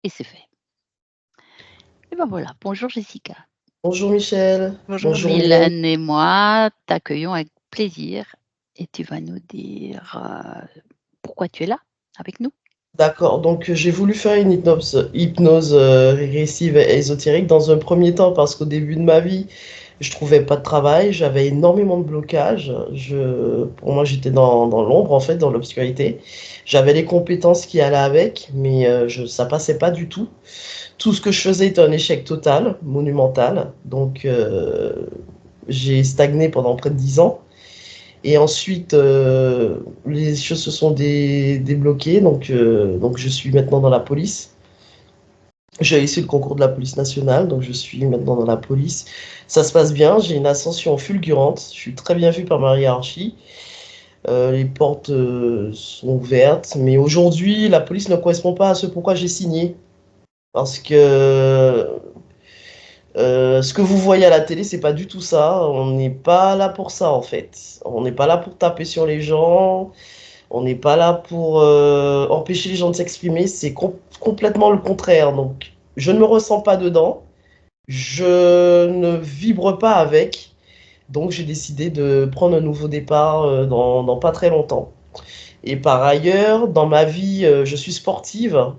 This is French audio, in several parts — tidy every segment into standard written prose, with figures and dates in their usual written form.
et c'est fait. Et ben voilà, bonjour Jessica. Bonjour Michel. Bonjour Bonjour Mylène. Mylène et moi t'accueillons avec plaisir et tu vas nous dire pourquoi tu es là avec nous. D'accord, donc j'ai voulu faire une hypnose régressive et ésotérique dans un premier temps parce qu'au début de ma vie, je trouvais pas de travail, j'avais énormément de blocages. Pour moi, j'étais dans l'ombre, en fait, dans l'obscurité. J'avais les compétences qui allaient avec, mais ça passait pas du tout. Tout ce que je faisais était un échec total, monumental. Donc j'ai stagné pendant près de 10 ans. Et ensuite, les choses se sont débloquées, donc je suis maintenant dans la police. J'ai réussi le concours de la police nationale, donc je suis maintenant dans la police. Ça se passe bien, j'ai une ascension fulgurante, je suis très bien vu par ma hiérarchie. Les portes sont ouvertes, mais aujourd'hui, la police ne correspond pas à ce pourquoi j'ai signé. Parce que ce que vous voyez à la télé, c'est pas du tout ça. On n'est pas là pour ça, en fait. On n'est pas là pour taper sur les gens. On n'est pas là pour empêcher les gens de s'exprimer, c'est complètement le contraire. Donc, je ne me ressens pas dedans, je ne vibre pas avec, donc j'ai décidé de prendre un nouveau départ dans pas très longtemps. Et par ailleurs, dans ma vie, je suis sportive,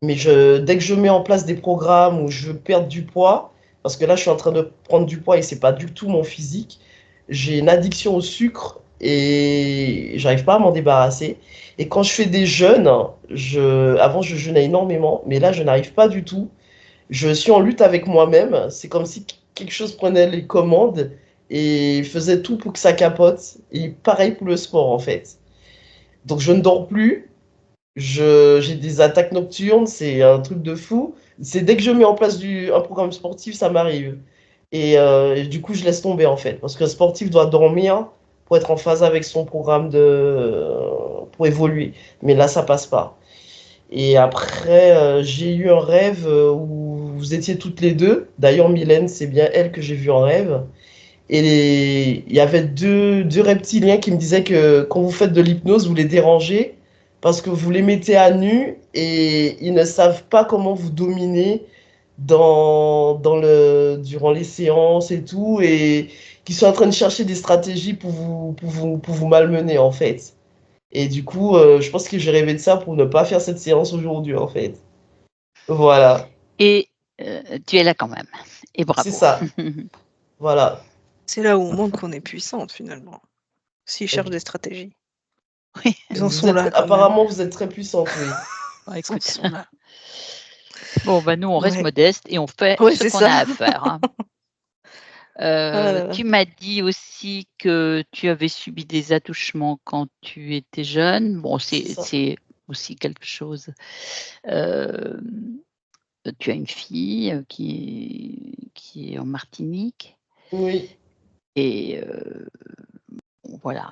mais dès que je mets en place des programmes où je veux perdre du poids, parce que là, je suis en train de prendre du poids et c'est pas du tout mon physique, j'ai une addiction au sucre et j'arrive pas à m'en débarrasser. Et quand je fais des jeûnes, avant, je jeûnais énormément, mais là, je n'arrive pas du tout. Je suis en lutte avec moi-même. C'est comme si quelque chose prenait les commandes et faisait tout pour que ça capote. Et pareil pour le sport, en fait. Donc, je ne dors plus, j'ai des attaques nocturnes, c'est un truc de fou. C'est dès que je mets en place un programme sportif, ça m'arrive. Et du coup, je laisse tomber en fait. Parce qu'un sportif doit dormir pour être en phase avec son programme pour évoluer. Mais là, ça passe pas. Et après, j'ai eu un rêve où vous étiez toutes les deux. D'ailleurs, Mylène, c'est bien elle que j'ai vue en rêve. Et il y avait deux reptiliens qui me disaient que quand vous faites de l'hypnose, vous les dérangez parce que vous les mettez à nu et ils ne savent pas comment vous dominer durant les séances et tout, et qui sont en train de chercher des stratégies pour vous malmener en fait. Et du coup, je pense que j'ai rêvé de ça pour ne pas faire cette séance aujourd'hui en fait. Voilà, Et tu es là quand même. Et c'est bravo. ça. Voilà. C'est là où on montre qu'on est puissante finalement. S'ils cherchent des stratégies. Oui. Ils en sont là quand même. Apparemment, vous êtes très puissante, oui. Bah, Ils en écoute. sont là. Bon, bah nous, on reste Ouais. modeste et on fait Ouais, ce c'est qu'on ça. a à faire. Hein. Ah là là. Tu m'as dit aussi que tu avais subi des attouchements quand tu étais jeune. Bon, C'est ça. c'est aussi quelque chose. Tu as une fille qui est en Martinique Oui. et voilà.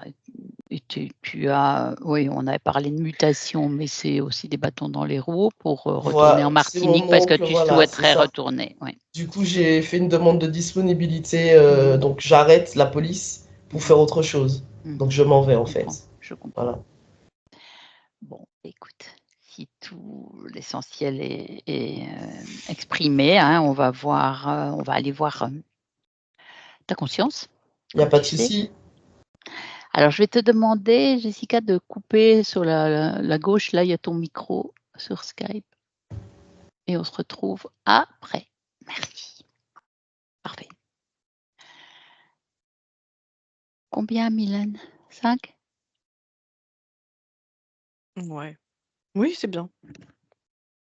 Et tu as, oui, on avait parlé de mutation, mais c'est aussi des bâtons dans les roues pour retourner Voilà, en c'est mon Martinique parce que oncle, tu voilà, c'est souhaiterais ça. retourner. Oui. Du coup, j'ai fait une demande de disponibilité, donc j'arrête la police pour faire Mhm. autre chose. Mhm. Donc je m'en vais Je en comprends. fait. Je comprends. Voilà. Bon, écoute, si tout l'essentiel est exprimé, hein, on va aller voir ta conscience, Il n'y a comme pas tu de sais. souci. Alors, je vais te demander, Jessica, de couper sur la gauche. Là, il y a ton micro sur Skype. Et on se retrouve après. Merci. Parfait. Combien, Mylène? 5? Ouais. Oui, c'est bien.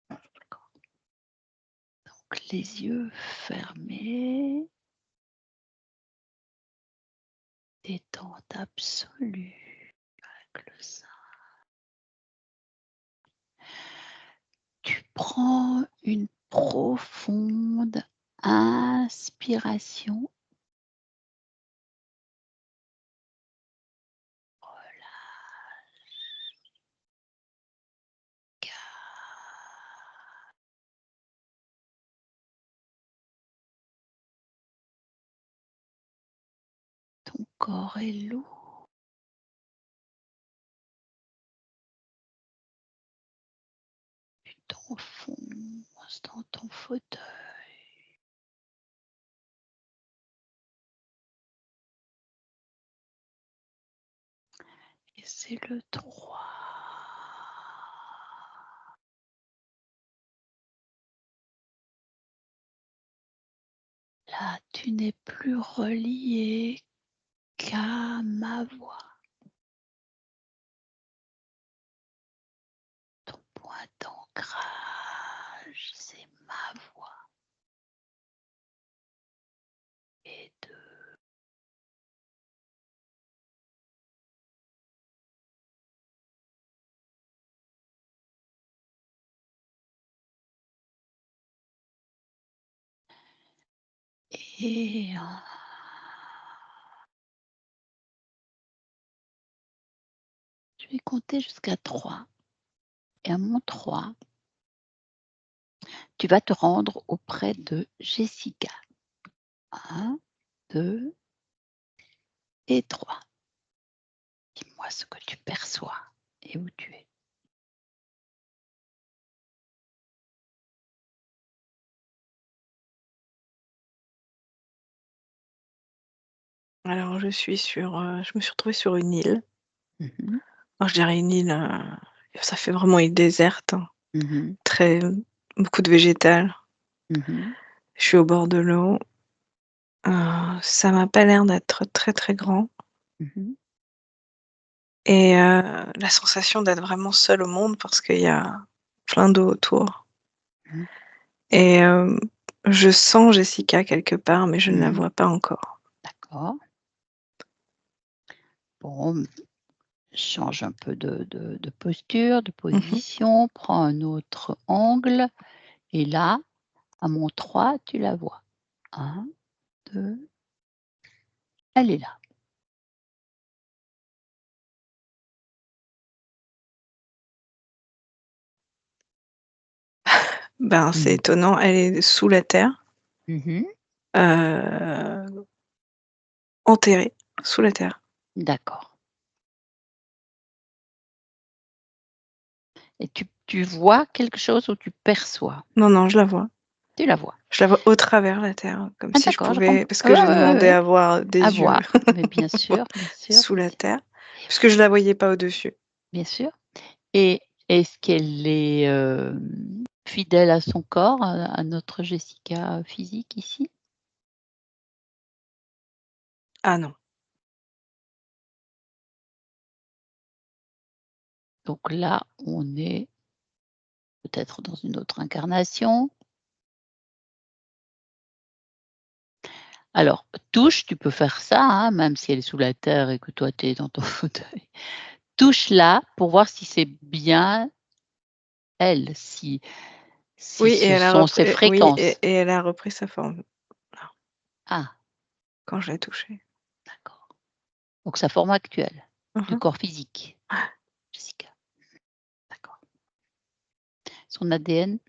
D'accord. Donc, les yeux fermés. Détente absolue avec le sein. Tu prends une profonde inspiration. Ton corps est lourd. Tu tombes profond dans ton fauteuil. Et c'est le 3. Là, tu n'es plus relié qu'à ma voix. Ton point d'ancrage, c'est ma voix. Et 2. Et 1. Je vais compter jusqu'à 3. Et à mon 3, tu vas te rendre auprès de Jessica. 1, 2 et 3. Dis-moi ce que tu perçois et où tu es. Alors, je me suis retrouvée sur une île. Mmh. Alors, je dirais une île, ça fait vraiment île déserte, hein, Mmh. très beaucoup de végétal. Mmh. Je suis au bord de l'eau. Ça m'a pas l'air d'être très, très grand Mmh. et la sensation d'être vraiment seule au monde parce qu'il y a plein d'eau autour Mmh. et je sens Jessica quelque part, mais je ne la Mmh. vois pas encore. D'accord. Bon, change un peu de posture, de Mmh. position, prends un autre angle et là, à mon 3, tu la vois. 1, 2, elle est là. Ben, c'est Mmh. étonnant, elle est sous la terre, Mmh. heu, enterrée sous la terre. D'accord. Et tu vois quelque chose ou tu perçois? Non, non, je la vois. Tu la vois. Je la vois au travers la terre, comme Ah si je d'accord, je pouvais comprends. parce Ouais, que j'ai ouais, demandé ouais. à voir À des yeux voir, mais bien sûr, bien sûr, sous bien la sûr. terre, puisque je la voyais pas au-dessus. Bien sûr. Et est-ce qu'elle est, fidèle à son corps, à notre Jessica physique ici? Ah non. Donc là, on est peut-être dans une autre incarnation. Alors, touche, tu peux faire ça, hein, même si elle est sous la terre et que toi tu es dans ton fauteuil. Touche-la pour voir si c'est bien elle, si Oui et ce elle a sont repris ses oui fréquences. et elle a repris sa forme, là, Ah, quand je l'ai touchée. d'accord. Donc sa forme actuelle, Mmh du mh. corps physique, Jessica. D'accord. Son ADN,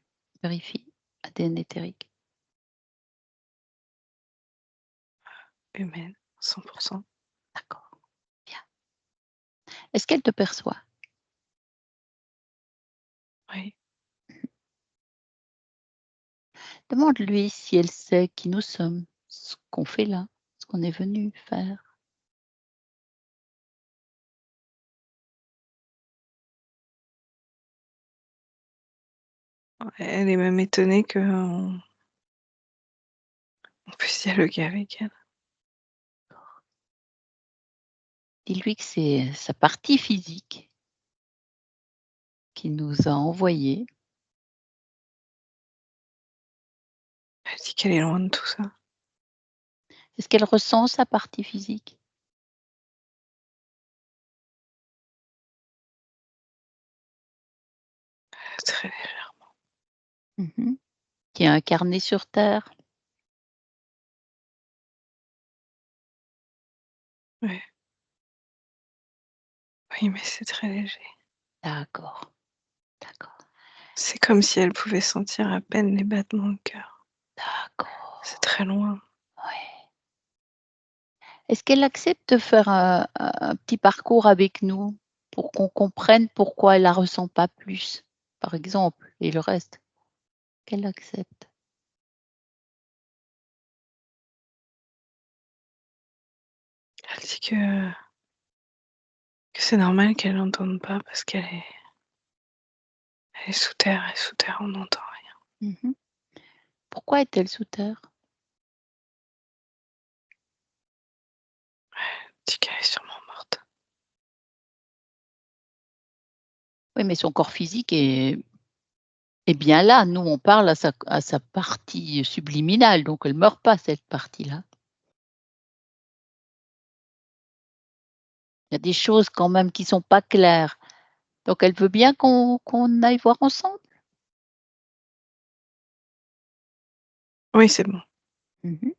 vérifie, ADN éthérique. Humaine, 100%. D'accord, bien. Est-ce qu'elle te perçoit? Oui. Demande-lui si elle sait qui nous sommes, ce qu'on fait là, ce qu'on est venu faire. Elle est même étonnée qu'on puisse dialoguer avec elle. Dis-lui que c'est sa partie physique qui nous a envoyés. Elle dit qu'elle est loin de tout ça. Est-ce qu'elle ressent sa partie physique? Très légère. Mmh. Qui est incarnée sur terre? Ouais. Oui, mais c'est très léger. D'accord, d'accord, C'est comme si elle pouvait sentir à peine les battements de cœur. C'est d'accord, très loin. ouais. Est-ce qu'elle accepte de faire un petit parcours avec nous pour qu'on comprenne pourquoi elle la ressent pas plus? par exemple, et le reste, qu'elle accepte. Elle dit que c'est normal qu'elle n'entende pas parce elle est sous terre, et sous terre on n'entend rien. Mmh. Pourquoi est-elle sous terre? Elle dit qu'elle est sûrement morte. Oui, mais son corps physique est bien là. Nous, on parle à sa partie subliminale, donc elle meurt pas cette partie-là. Il y a des choses quand même qui sont pas claires. Donc elle veut bien qu'on aille voir ensemble? Oui, c'est bon. Mmh.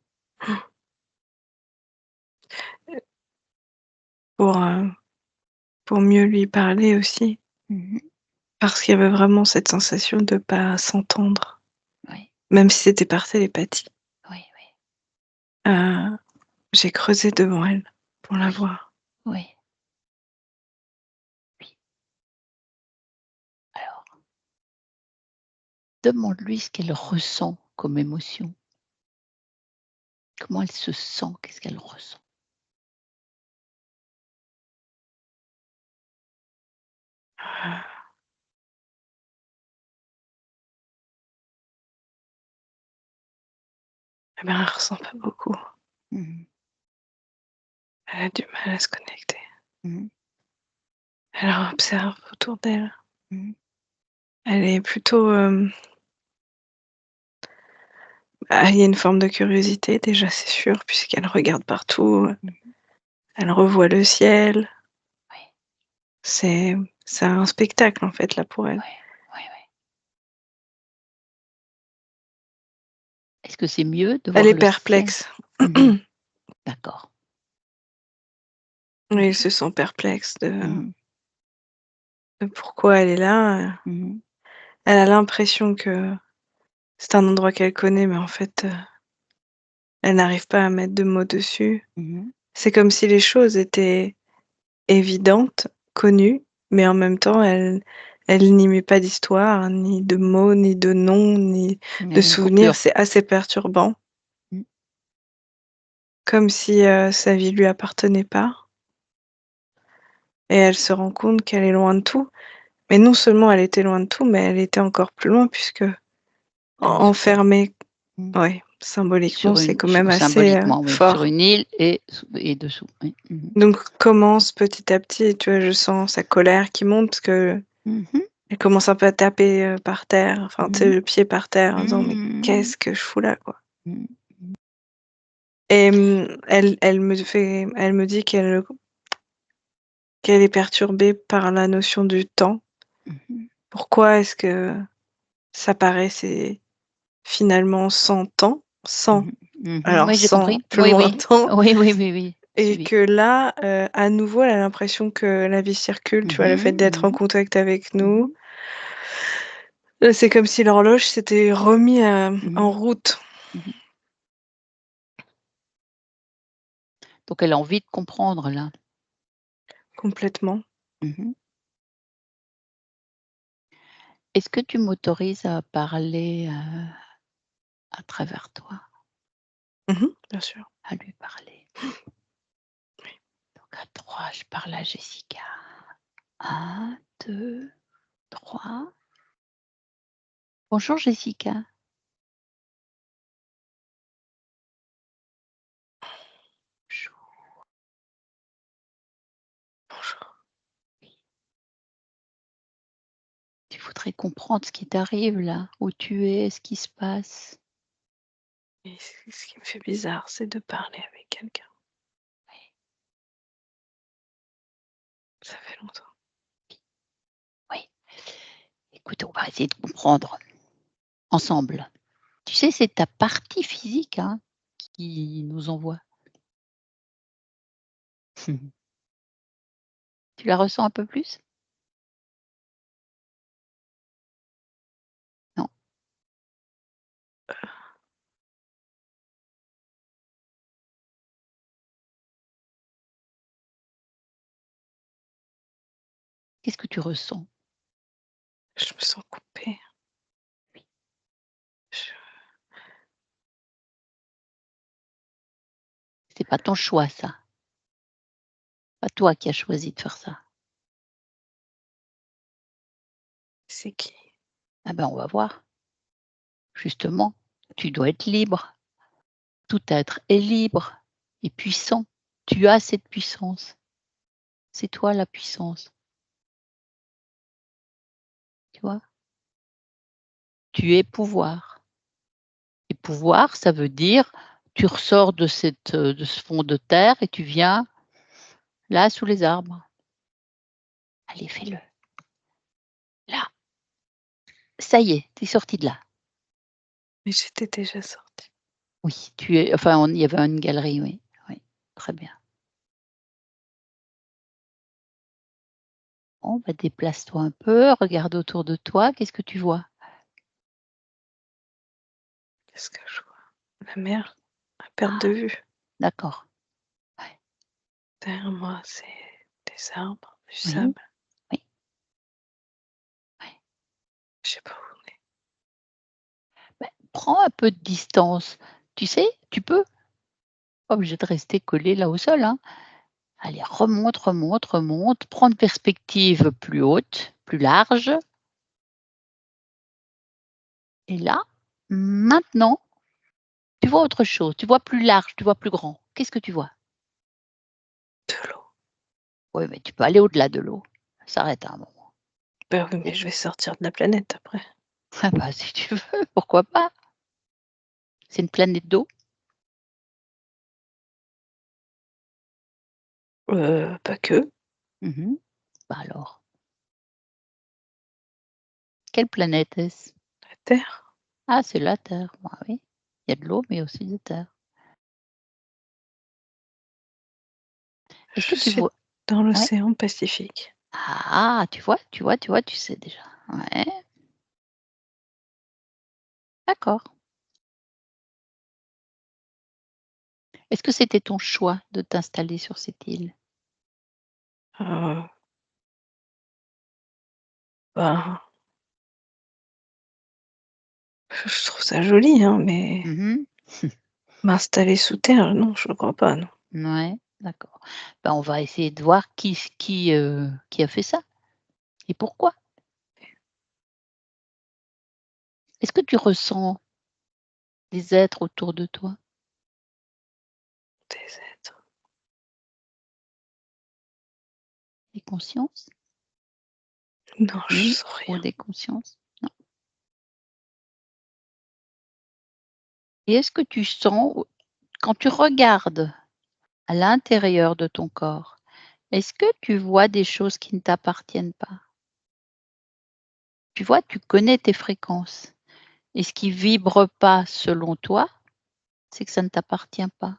Pour, pour mieux lui parler aussi, Mmh. parce qu'il y avait vraiment cette sensation de pas s'entendre, Oui, même si c'était par télépathie. oui, oui, Heu, j'ai creusé devant elle pour la oui, voir. oui, oui. Alors, demande-lui ce qu'elle ressent comme émotion. Comment elle se sent? Qu'est-ce qu'elle ressent? Heu, eh ben, elle ressent pas beaucoup. Mmh. Elle a du mal à se connecter. Mmh. Elle observe autour d'elle. Mmh. Elle est plutôt, il y a une forme de curiosité déjà, c'est sûr, puisqu'elle regarde partout, Mmh. elle revoit le ciel. Oui, C'est c'est un spectacle, en fait, là, pour elle. oui, oui, oui. Est-ce que c'est mieux de Elle voir est le ciel? perplexe. Mmh. D'accord. Oui, Mmh elle mh. se sent perplexe Mmh. de pourquoi elle est là. Mmh. Elle a l'impression que c'est un endroit qu'elle connaît, mais en fait, elle n'arrive pas à mettre de mots dessus. Mmh. C'est comme si les choses étaient évidentes, connues, mais en même temps, elle n'y met pas d'histoire, ni de mots, ni de noms, ni Il y de a une souvenirs. coupure. C'est assez perturbant, Mmh. comme si, sa vie lui appartenait pas et elle se rend compte qu'elle est loin de tout. Mais non seulement elle était loin de tout, mais elle était encore plus loin puisque Elle est sous terre. enfermée, Mmh. ouais, symboliquement, Sur c'est une quand même su assez, symboliquement, oui, sur fort. une île et dessous, oui. Mmh. Donc commence petit à petit, tu vois, je sens sa colère qui monte parce qu'elle Mmh mh. commence un peu à taper, par terre, enfin, tu sais, Mmh. le pied par terre en disant: «Mais Mmh. qu'est-ce que je fous là, quoi?» Mmh. Et elle me dit qu'elle est perturbée par la notion du temps. Mmh mh. Pourquoi est-ce que ça paraissait finalement 100 ans, Mmh 100, mh. Mmh. alors Oui, j'ai 100 compris. plus Oui, oui. lointain, Oui, oui, oui, oui. et Suivi. que là, à nouveau, elle a l'impression que la vie circule, tu Mmh vois? Le fait mh. d'être en Mmh. contact avec nous, Mmh. c'est comme si l'horloge s'était remis, Mmh. en route Mmh. Donc elle a envie de comprendre là. complètement. Mmh. Est-ce que tu m'autorises à parler, à travers toi? Mmh, bien sûr. À lui parler? Donc à 3, je parle à Jessica. 1, 2, 3. Bonjour Jessica. Bonjour. Bonjour. Tu voudrais comprendre ce qui t'arrive là, où tu es, ce qui se passe? Et ce qui me fait bizarre, c'est de parler avec quelqu'un. Oui, Ça fait longtemps. oui. Écoute, on va essayer de comprendre ensemble. Tu sais, c'est ta partie physique, hein, qui nous envoie. Tu la ressens un peu plus? Non? Qu'est-ce que tu ressens? Je me sens coupée. Je- C'est pas ton choix, ça. Pas toi qui as choisi de faire ça. C'est qui? Ah ben, on va voir. Justement, tu dois être libre. Tout être est libre et puissant. Tu as cette puissance. C'est toi la puissance. Tu vois? Tu es pouvoir. Et pouvoir, ça veut dire, tu ressors de de ce fond de terre et tu viens là sous les arbres. Allez, fais-le. Là. Ça y est, tu es sorti de là. Mais j'étais déjà sortie. Oui, tu es enfin, il y avait une galerie, oui. Oui, très bien. Bon, bah, déplace-toi un peu, regarde autour de toi, qu'est-ce que tu vois? Qu'est-ce que je vois? La mer à perte de Ah, vue. d'accord. Ouais. Derrière moi, c'est des arbres, du Oui, sable. oui, ouais. Je sais pas où on est. Bah, prends un peu de distance. Tu sais, tu peux, pas obligé de rester collé là au sol, hein. Allez, remonte, remonte, remonte, prends une perspective plus haute, plus large et là, maintenant, tu vois autre chose, tu vois plus large, tu vois plus grand. Qu'est-ce que tu vois? De l'eau. Oui, mais tu peux aller au-delà de l'eau. S'arrête à un moment. Ben oui, mais Et je vais sortir de la planète après. ah bah, si tu veux, pourquoi pas? C'est une planète d'eau. Pas que. Mmh. Bah, alors, quelle planète est-ce? La Terre. Ah, c'est la Terre. Bah, oui. Il y a de l'eau, mais aussi de terre. Est-ce que Je tu suis vois dans ouais. l'océan Pacifique. Ah, tu vois, tu vois, tu vois, tu sais déjà. Ouais, d'accord. Est-ce que c'était ton choix de t'installer sur cette île? Euh, ben, je trouve ça joli, hein, mais Mmh. m'installer sous terre, non, je ne crois pas, non. Ouais, d'accord. Ben, on va essayer de voir qui a fait ça et pourquoi. Est-ce que tu ressens des êtres autour de toi? Des êtres. Des consciences? Non, je Une sens ou rien. des consciences? Non. Et est-ce que tu sens ou quand tu regardes à l'intérieur de ton corps, est-ce que tu vois des choses qui ne t'appartiennent pas? Tu vois, tu connais tes fréquences et ce qui vibre pas selon toi, c'est que ça ne t'appartient pas.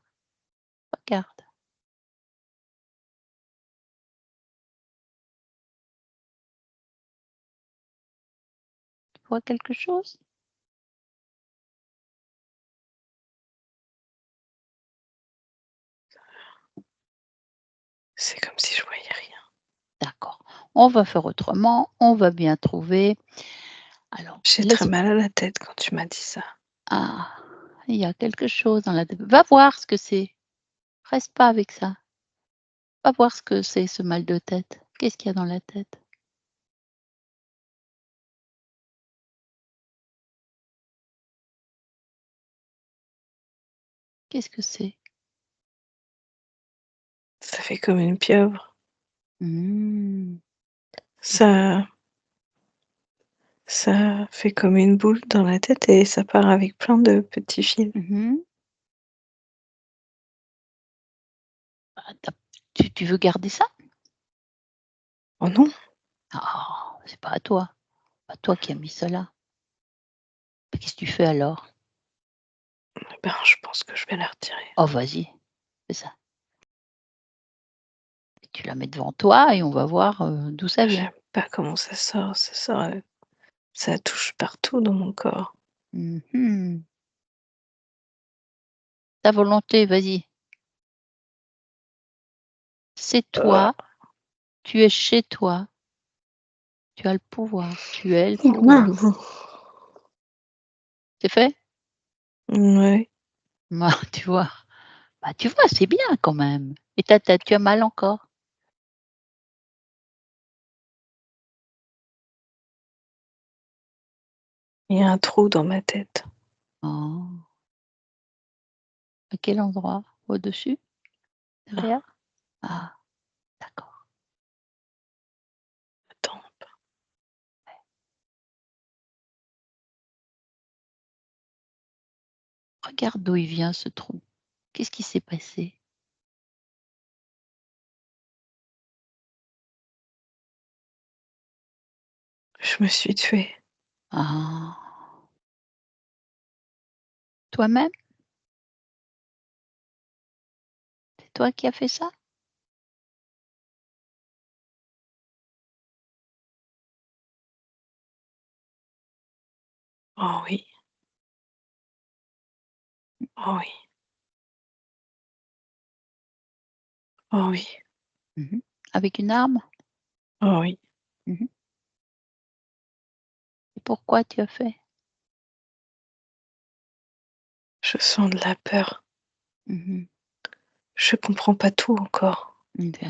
Regarde, tu vois quelque chose? C'est comme si je voyais rien. D'accord. On va faire autrement, on va bien trouver. Alors, J'ai très laisse mal à la tête quand tu m'as dit ça. ah, il y a quelque chose dans la tête. Va voir ce que c'est. Reste pas avec ça. Va voir ce que c'est ce mal de tête. Qu'est-ce qu'il y a dans la tête? Qu'est-ce que c'est? Ça fait comme une pieuvre. Mmh. Ça, ça fait comme une boule dans la tête et ça part avec plein de petits fils. Mmh. Ah, tu veux garder ça? Oh non, Ah, c'est pas à toi. Pas toi qui as mis ça là. Qu'est-ce que tu fais alors? ben, je pense que je vais la retirer. Oh vas-y, fais ça. Et tu la mets devant toi et on va voir, d'où ça vient. J'aime pas comment ça sort, ça touche partout dans mon corps. Mmh. Ta volonté, vas-y. C'est Euh, toi, tu es chez toi, Tu as le pouvoir. Tu es le pouvoir. C'est fait? Ouais. Bah, tu vois? Bah, tu vois, c'est bien quand même. Et ta tête, tu as mal encore? Il y a un trou dans ma tête. Oh. À quel endroit? Au-dessus? Derrière? Ah, d'accord. Attends. Regarde d'où il vient ce trou. Qu'est-ce qui s'est passé? Je me suis tuée. Ah. Toi-même? C'est toi qui as fait ça? Oh oui. Oh oui. Oh oui. Mmh. Avec une arme? Oh oui. Mmh. Et pourquoi tu as fait? Je sens de la peur. Mmh. Je comprends pas tout encore, Bien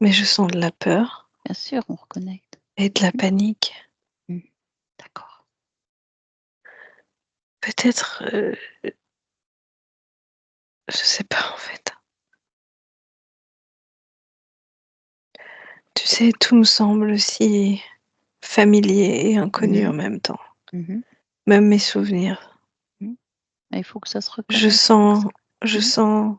mais je sens de la peur sûr, on reconnecte. et de la Mmh. panique. Mmh. D'accord. Peut-être, je sais pas en fait. Tu sais, tout me semble si familier et inconnu Mmh. en même temps. Mmh. Même mes souvenirs. Mmh. Et il faut que ça se Je reconnecte. sens je Mmh. sens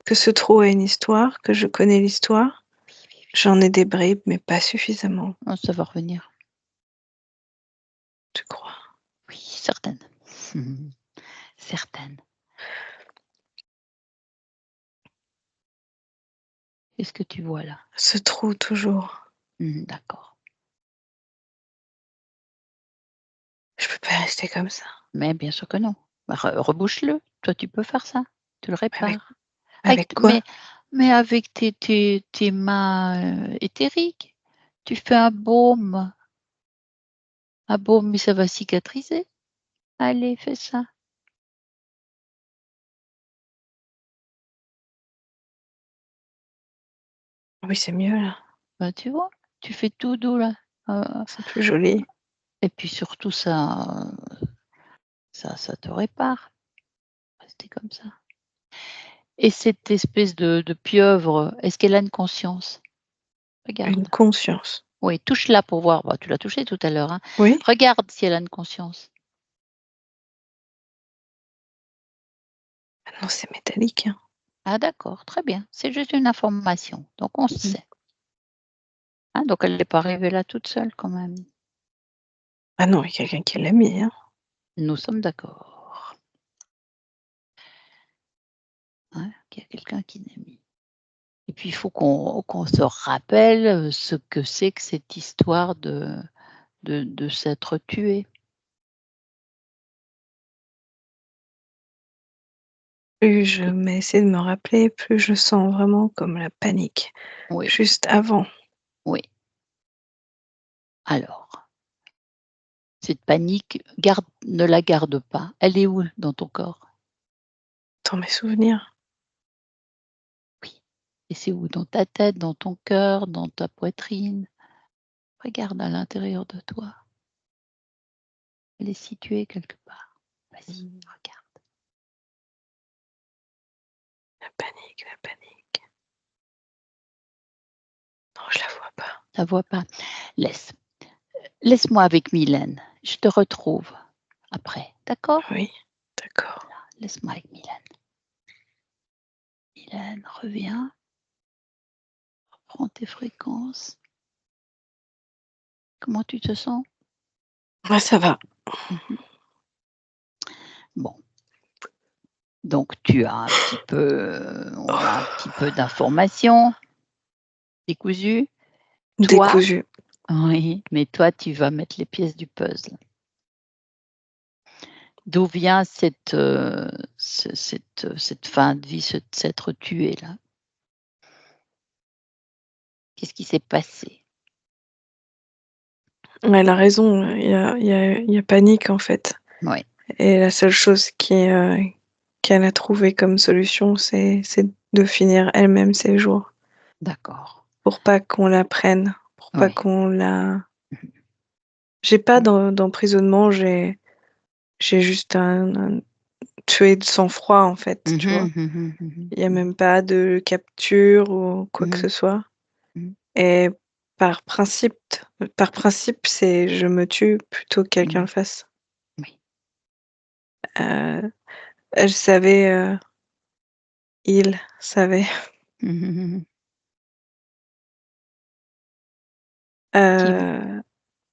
que ce trou a une histoire, que je connais l'histoire. Oui, oui, oui. J'en ai des bribes, mais pas suffisamment, Oh, ça va revenir. tu crois? Oui, certaine. Mmh. Certaine. Qu'est-ce que tu vois là? Ce trou toujours. D'accord. Je peux pas rester comme ça. Mais bien sûr que non. Bah, rebouche-le. Toi, tu peux faire ça. Tu le Mais avec répares. Avec avec quoi? mais avec tes mains, éthériques. Tu fais un baume, mais ça va cicatriser. Allez, fais ça. Oui, c'est mieux là, Bah, tu vois? Tu fais tout doux là. Heu c'est plus joli. et puis surtout ça te répare. Rester comme ça. Et cette espèce de pieuvre, est-ce qu'elle a une conscience? Une Regarde. conscience. Oui, touche-la pour voir. Bah, tu l'as touchée tout à l'heure, hein. Oui? Regarde si elle a une conscience. Ah non, c'est métallique, hein. Ah d'accord, très bien. C'est juste une information, donc on Mmh. sait. Hein, donc elle n'est pas arrivée là toute seule quand même. Ah non, il y a quelqu'un qui l'a mis, hein. Nous sommes d'accord. Hein, qu'il y a quelqu'un qui l'a mis. Et puis il faut qu'on se rappelle, ce que c'est que cette histoire de s'être tué. Plus je m'essaie de me rappeler, plus je sens vraiment comme la panique. Oui, Juste avant, oui. Alors, cette panique, ne la garde pas. Elle est où dans ton corps? dans mes souvenirs, Oui. Et c'est où? Dans ta tête, dans ton cœur, dans ta poitrine? Regarde à l'intérieur de toi. Elle est située quelque part. Vas-y, regarde. la panique, la panique. Non, je la vois pas. Ça voit pas. Laisse. Laisse-moi avec Mylène. Je te retrouve après. D'accord? Oui, d'accord. Laisse-moi avec Mylène. Mylène, reviens. Prends tes fréquences. Comment tu te sens? Ouais, ça va. Mmh. Bon, donc tu as un petit peu, on a un petit peu d'informations décousues. Toi Décousu. oui, mais toi, tu vas mettre les pièces du puzzle. D'où vient cette fin de vie, s'être tué là? Qu'est-ce qui s'est passé? Elle a raison, il y a panique, en fait. Ouais, Et la seule chose qu'elle a trouvé comme solution, c'est de finir elle-même ses jours, d'accord. pour pas qu'on la prenne, pour pas Ouais. qu'on la Mmh j'ai pas mh. d'emprisonnement, j'ai juste un tué de sang-froid, en fait, Mmh tu mh. vois? Mmh mh. Mmh Il y a mh. même pas de capture ou quoi que Mmh ce soit mh. et par principe c'est je me tue plutôt que quelqu'un Mmh. le fasse. Oui. Elle savait, il savait, Mmh mh. Mmh. Qui heu,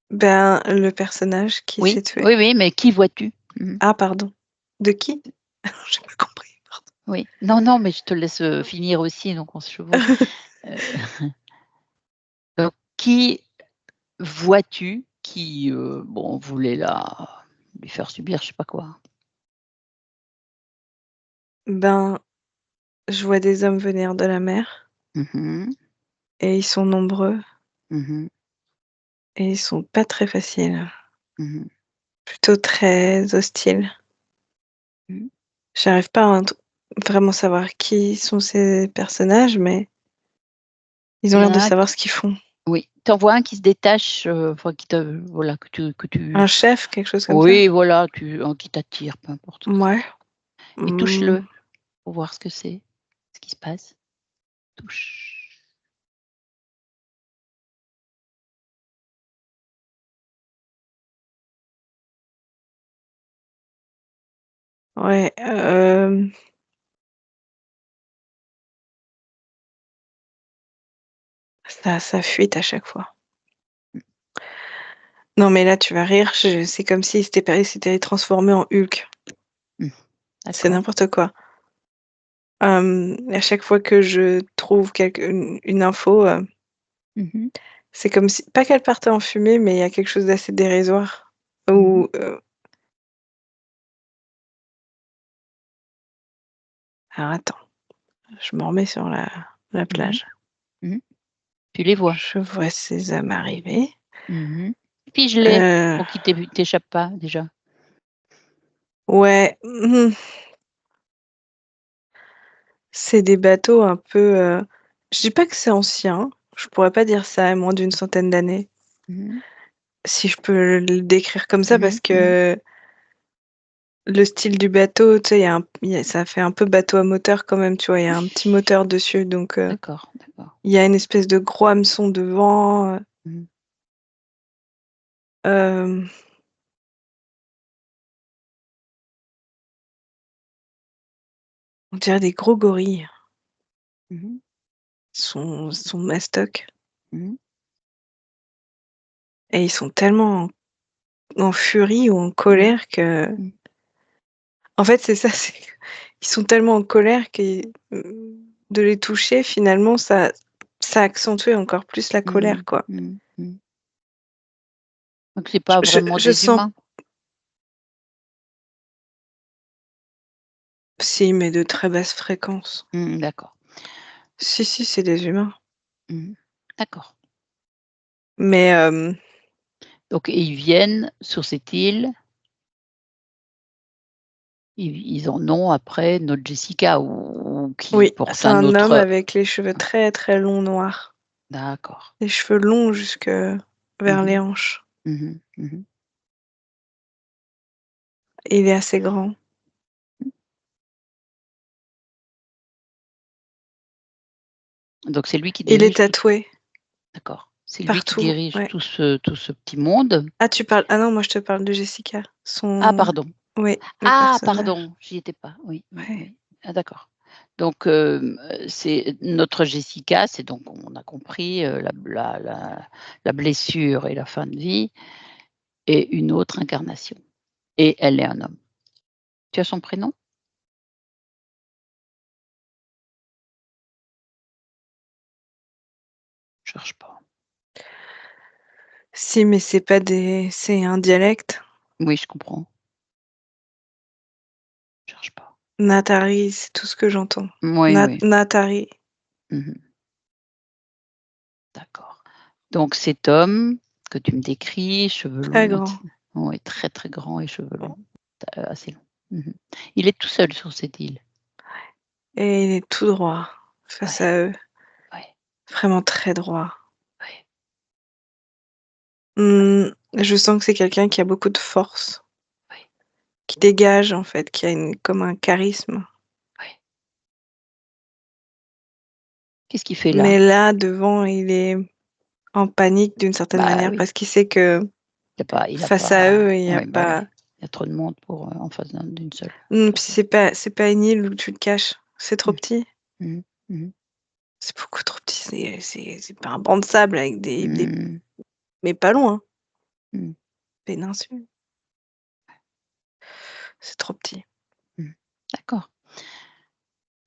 ben, le personnage qui Oui, s'est tué. oui, oui, mais qui vois-tu? Mmh mh. Ah pardon, de qui? J'ai pas compris, pardon. Oui. Non, non, mais je te laisse, finir aussi, donc on se chevauche. Heu, donc qui vois-tu qui, bon, voulait la lui faire subir je sais pas quoi? Ben, je vois des hommes venir de la mer Mmh mh. et ils sont nombreux Mmh mh. et ils sont pas très faciles, Mmh mh. plutôt très hostiles. Mmh. J'arrive pas à vraiment savoir qui sont ces personnages, mais ils ont Il y l'air en de a un savoir ce qu'ils font. oui, tu en vois un qui se détache, enfin qui te voilà, que tu Un chef, quelque chose comme ça? oui, voilà, qui t'attire, peu importe ce que c'est. Mouais. Et Mmh, touche-le pour voir ce que c'est, ce qui se passe. Touche. ouais, ça fuite à chaque fois. Non, mais là, tu vas rire, c'est comme s'il s'était transformé en Hulk. Mmh. C'est D'accord. n'importe quoi. À chaque fois que je trouve une info, Mmh mh. c'est comme si pas qu'elle partait en fumée, mais il y a quelque chose d'assez dérisoire Mmh mh. ou, alors attends, je me remets sur la Mmh mh. plage. Mmh. Tu les vois? Je vois ces hommes arriver. Mmh mh. Fige-les Heu, pour qu'ils t'échappent pas déjà. ouais, c'est des bateaux un peu, je dis pas que c'est ancien, je pourrais pas dire ça à moins d'une centaine d'années, Mmh mh. si je peux le décrire comme ça Mmh mh. parce Mmh. que le style du bateau, tu sais, ça fait un peu bateau à moteur quand même, tu vois? Il y a un petit moteur dessus donc D'accord, d'accord. il y a une espèce de gros hameçon devant, Mmh. hem, on dirait des gros gorilles. Mmh mh. Ils sont mastoc Mmh mh. et ils sont tellement en furie ou en Mmh. colère que Mmh. en fait, c'est ça, c'est ils sont tellement en colère que, de les toucher finalement ça accentue encore plus la Mmh. colère, quoi. Mmh. Mmh. Donc c'est pas Je vraiment je des sens humains? si, mais de très basse fréquence. Mmh, d'accord. Si, si, c'est des humains. Mmh mh. D'accord. Mais, Donc et ils viennent sur cette île, ils en ont après notre Jessica ou qui oui, porte c'est un un homme autre avec les cheveux très, très longs noirs. d'accord. Les cheveux longs jusque Mmh vers mh. les hanches. Mmh mh. Mmh mh. Il est assez grand. Donc c'est lui qui Il est dirige tout tatoué d'accord. C'est lui qui partout, dirige ouais. tout ce petit monde. Ah non, moi je te parle de Jessica, Ah son pardon. oui, le Ah personnage. pardon, j'y étais pas. Oui, oui, Ouais. oui. Ah d'accord. Donc c'est notre Jessica, c'est donc on a compris, la blessure et la fin de vie et une autre incarnation et elle est un homme. Tu as son prénom? Cherche pas. Si, mais c'est un dialecte. Oui, je comprends. Cherche pas. Nathalie, c'est tout ce que j'entends. Oui, oui. Nathalie. Mmh mh. D'accord. Donc cet homme que tu me décris, cheveux Très longs, grand. oui, très très grand et cheveux longs, assez longs. Il est tout seul sur cette île. Et il est tout droit face Ouais. à eux. Ouais. Vraiment très droit. Ouais. Je sens que c'est quelqu'un qui a beaucoup de force. Ouais. Qui dégage en fait, qui a comme un charisme. Ouais. Qu'est-ce qu'il fait là? Mais là, devant, il est en panique d'une certaine Bah manière oui. parce qu'il sait que Il a face pas. à eux, il y a Ouais, bah pas. oui. Il y a trop de monde pour en face d'une seule Puis personne. c'est pas une île où tu te caches. C'est trop petit. Mhm. Mhm. C'est beaucoup trop petit. C'est pas un banc de sable avec des Mhm. mais pas loin. Mhm. Péninsule. C'est trop petit. D'accord.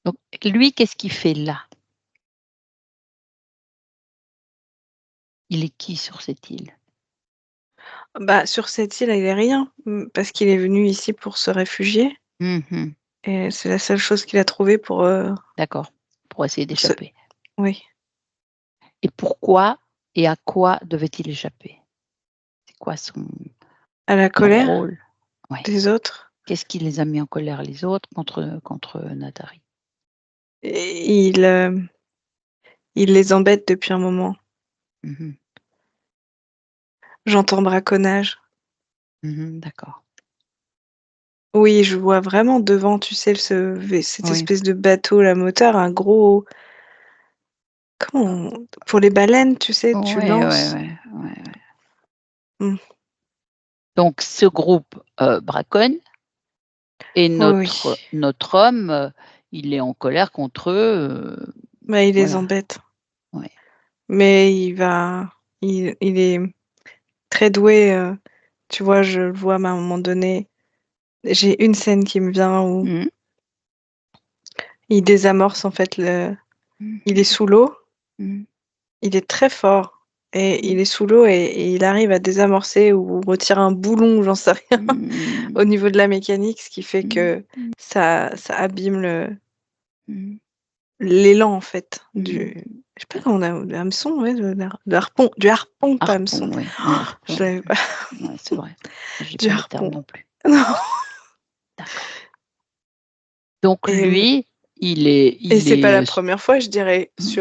Donc lui, qu'est-ce qu'il fait là? Il est qui sur cette île? Bah, sur cette île, il est rien, parce qu'il est venu ici pour se réfugier Mhm. et c'est la seule chose qu'il a trouvée pour, D'accord. Pour essayer se d'échapper. oui. Et pourquoi et à quoi devait-il échapper? C'est quoi son À la colère rôle? Ouais. des autres Qu'est-ce qui les a mis en colère les autres contre Nathalie? et il les embête depuis un moment. Mhm. J'entends braconnage. D'accord. Oui, je vois vraiment devant, tu sais, cette Oui. espèce de bateau, la moteur, un gros pour les baleines, tu sais, tu Ouais, ouais, lances. ouais, ouais. Mmh. Donc ce groupe, braconne et Oui, notre homme, il est en colère contre eux, bah, il les voilà. embête. Ouais. Mais il est très doué, tu vois, je le vois, mais à un moment donné, j'ai une scène qui me vient où Mmh. il désamorce en fait il est Mmh. sous l'eau, Mmh. il est très fort et il Mmh. est sous l'eau et il arrive à désamorcer ou retirer un boulon, j'en sais rien, Mmh. au niveau de la mécanique, ce qui fait Mmh. que Mmh. ça abîme Mmh. l'élan en fait Mmh. je sais pas comment on a le hameçon, ouais, le harpon, du harpon, pas hameçon. Harpon, oui, harpon. Je l'avais pas. Ouais, c'est vrai. J'ai Du pas les harpon. termes non plus. Non D'accord. Donc et lui, et il c'est pas est, la première fois, je dirais, mmh,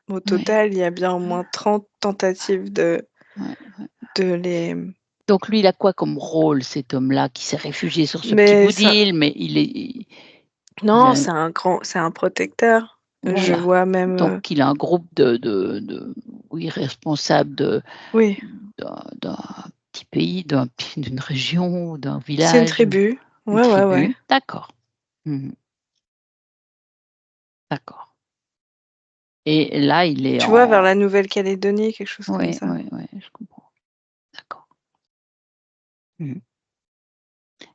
au ouais, total, il y a bien au moins 30 tentatives ouais, ouais. de les Donc lui, il a quoi comme rôle cet homme-là qui s'est réfugié sur ce petit mais bout ça d'île, mais il non, a c'est un protecteur. Je voilà. vois même, Donc il a un groupe de oui, responsable oui, d'un petit pays, d'une région, d'un c'est une village, tribu. une Ouais, ouais, ouais. tribu. D'accord. Mmh. D'accord. Et là, il est Tu vois, vers en la Nouvelle-Calédonie, quelque chose comme ouais, ça. ouais, ouais, je comprends. D'accord. Mmh.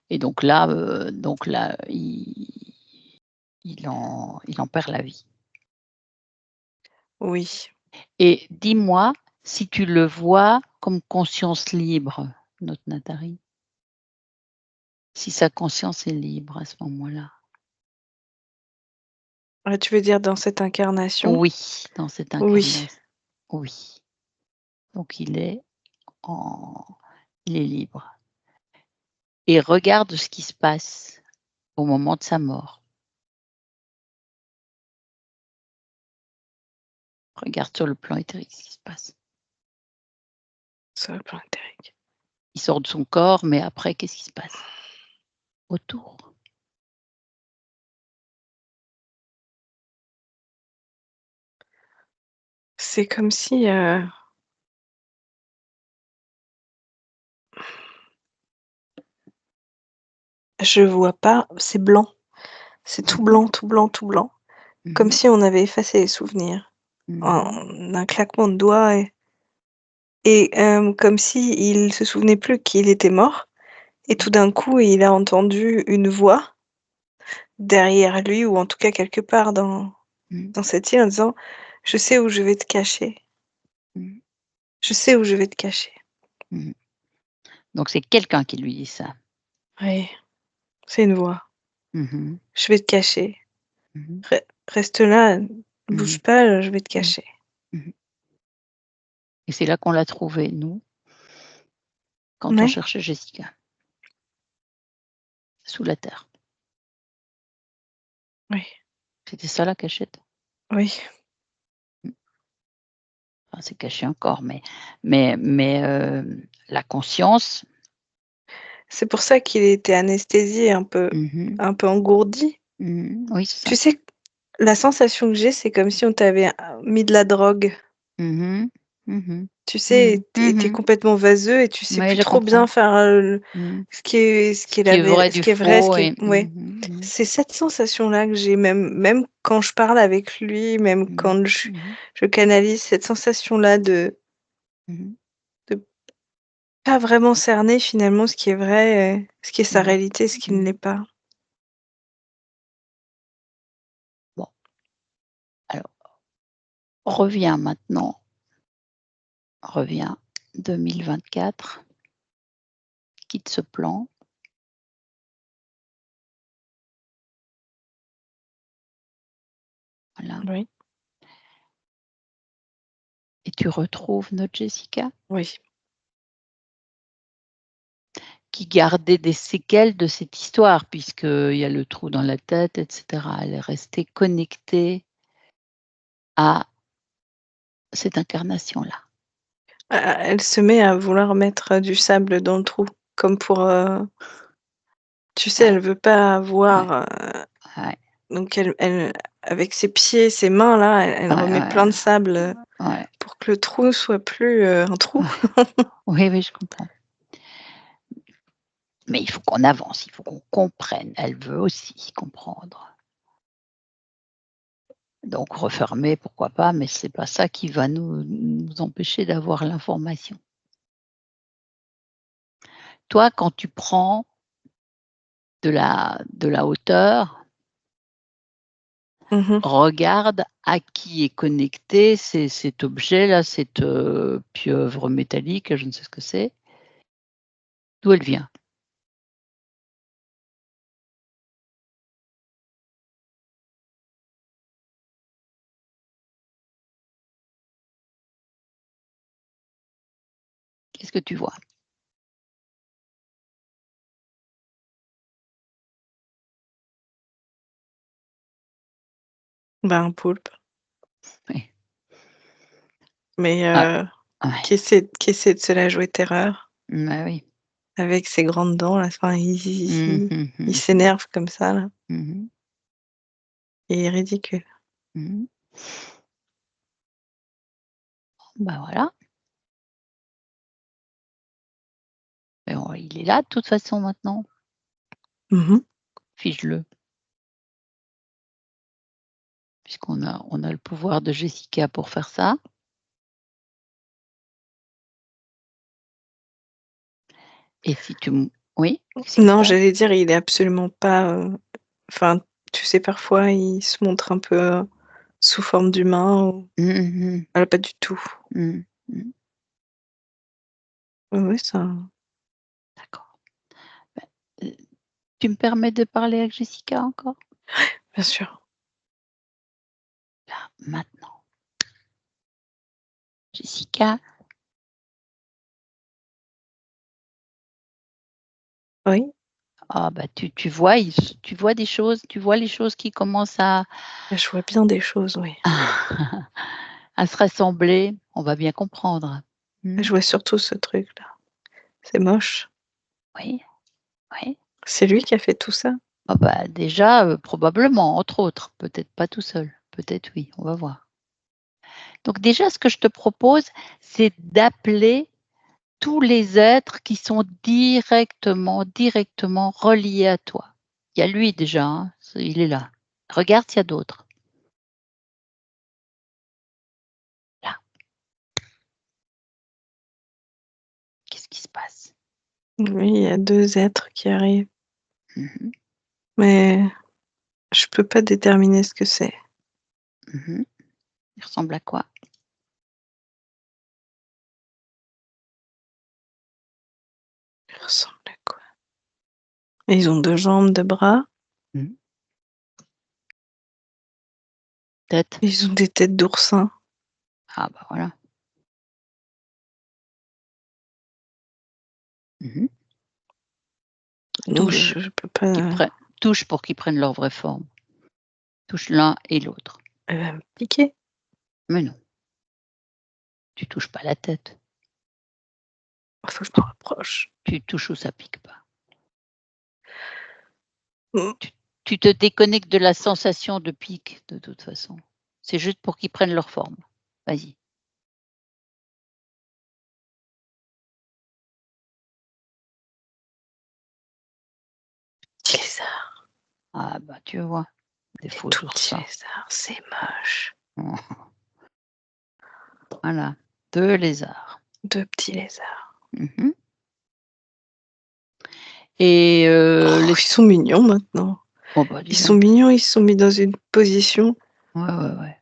Et donc là, il en perd la vie. Oui. Et dis-moi si tu le vois comme conscience libre, notre Nathalie? Si sa conscience est libre à ce moment-là? Tu veux dire dans cette incarnation? Oui, dans cette Oui. incarnation, oui. Donc en il est libre et regarde ce qui se passe au moment de sa mort. Regarde sur le plan éthérique ce qui se passe. Sur le plan éthérique. Il sort de son corps, mais après qu'est-ce qui se passe autour? C'est comme si, je vois pas, c'est blanc. C'est tout Mmh. blanc, tout blanc, tout blanc. Comme Mmh. si on avait effacé les souvenirs Mmh. en un claquement de doigts comme si il se souvenait plus qu'il était mort et tout d'un coup, il a entendu une voix derrière lui ou en tout cas quelque part Mmh. dans cette île en disant: «Je sais où je vais te cacher. Mmh. Je sais où je vais te cacher». Mmh. Donc c'est quelqu'un qui lui dit ça? Oui, c'est une voix. Mmh. «Je vais te cacher. Mmh. Reste là, bouge Mmh. pas, je vais te Mmh. cacher». Mmh. Et c'est là qu'on l'a trouvé, nous? quand on Ouais. cherchait Jessica. Sous la terre. Oui. C'était ça la cachette? Oui. Enfin, c'est caché encore, la conscience. C'est pour ça qu'il était anesthésié, un peu engourdi. Oui, c'est ça. Tu sais, la sensation que j'ai, c'est comme si on t'avait mis de la drogue. Mmh mh. Tu sais, et tu complètement vaseux et tu sais Oui, plus je trop bien comprends. faire, ce qui est Qui est vrai ce du qui est vrai, ce faux qui et est ouais. C'est cette sensation-là que j'ai, même quand je parle avec lui, même quand je canalise cette sensation-là de pas vraiment cerner finalement ce qui est vrai, ce qui est sa réalité, ce qui ne l'est pas. Bon, alors reviens maintenant, reviens 2024, quitte ce plan. Voilà, Oui, et tu retrouves notre Jessica oui. qui gardait des séquelles de cette histoire puisqu'il y a le trou dans la tête et cetera. Elle est restée connectée à cette incarnation-là. Elle se met à vouloir mettre du sable dans le trou, comme pour, tu sais, Ouais, elle veut pas ouais, voir, ouais, donc elle avec ses pieds, ses mains là, elle ouais, remet ouais, plein de sable, ouais. pour que le trou soit plus, un trou. Oui, oui, je comprends. Mais il faut qu'on avance, il faut qu'on comprenne. Elle veut aussi comprendre. Donc refermer, pourquoi pas, mais c'est pas ça qui va nous empêcher d'avoir l'information. Toi, quand tu prends de la hauteur, Mmh. regarde à qui est connecté cet objet-là, cette, pieuvre métallique, je ne sais ce que c'est. D'où elle vient? Qu'est-ce que tu vois? Bah, un poulpe, Oui. mais Ah, ouais. qui essaie de se la jouer terreur Bah, oui. avec ses grandes dents là, enfin Mmh il mh. s'énerve comme ça là, Mmh. il est ridicule. Mmh. Bah, voilà. Mais on il est là de toute façon maintenant. Mmh. Fige-le, puisqu'on a le pouvoir de Jessica pour faire ça. Et si tu m oui? Qu'est-ce qui se Non, passe? j'allais dire, il est absolument pas, enfin, tu sais, parfois, il se montre un peu, sous forme d'humain ou Mmh mh. pas du tout. Mmh. Mmh. Oui, oui, ça D'accord. Bah, tu me permets de parler avec Jessica encore? bien sûr. Là, maintenant. Jessica, Oui, ah bah, tu vois des choses, tu vois les choses qui commencent à je vois bien des choses, oui. à se rassembler, on va bien comprendre. Mmh. Je vois surtout ce truc-là. C'est moche. Oui, oui. C'est lui qui a fait tout ça? Ah bah, déjà, probablement, entre autres, peut-être pas tout seul, peut-être oui, on va voir. Donc déjà, ce que je te propose, c'est d'appeler tous les êtres qui sont directement reliés à toi. Il y a lui déjà, hein, il est là. Regarde s'il y a d'autres. Là, qu'est-ce qui se passe? Oui, il y a 2 êtres qui arrivent, Mmh. mais je peux pas déterminer ce que c'est. Mmh. Il ressemble à quoi? Ils ressemblent à quoi? Ils ont 2 jambes, 2 bras, Mmh. Tête? ils ont des têtes d'oursins. Ah bah, voilà. Mhm. Donc, Touche, je peux pas. touche pour qu'ils prennent leur vraie forme. Touche l'un et l'autre. Elle va me piquer. Mais non. Tu touches pas la tête. Il faut que je m'en rapproche. Tu touches où ça pique pas. Mm. Tu te déconnectes de la sensation de pique, de toute façon. C'est juste pour qu'ils prennent leur forme. Vas-y. Petit lézard. Ah bah tu vois, des Des faux tout petits oursins. lézards, c'est moche. Voilà, 2 lézards. 2 petits lézards. Mhm. Et Ils sont mignons maintenant. oh bah, dis Ils donc. sont mignons, ils se sont mis dans une position. Ouais.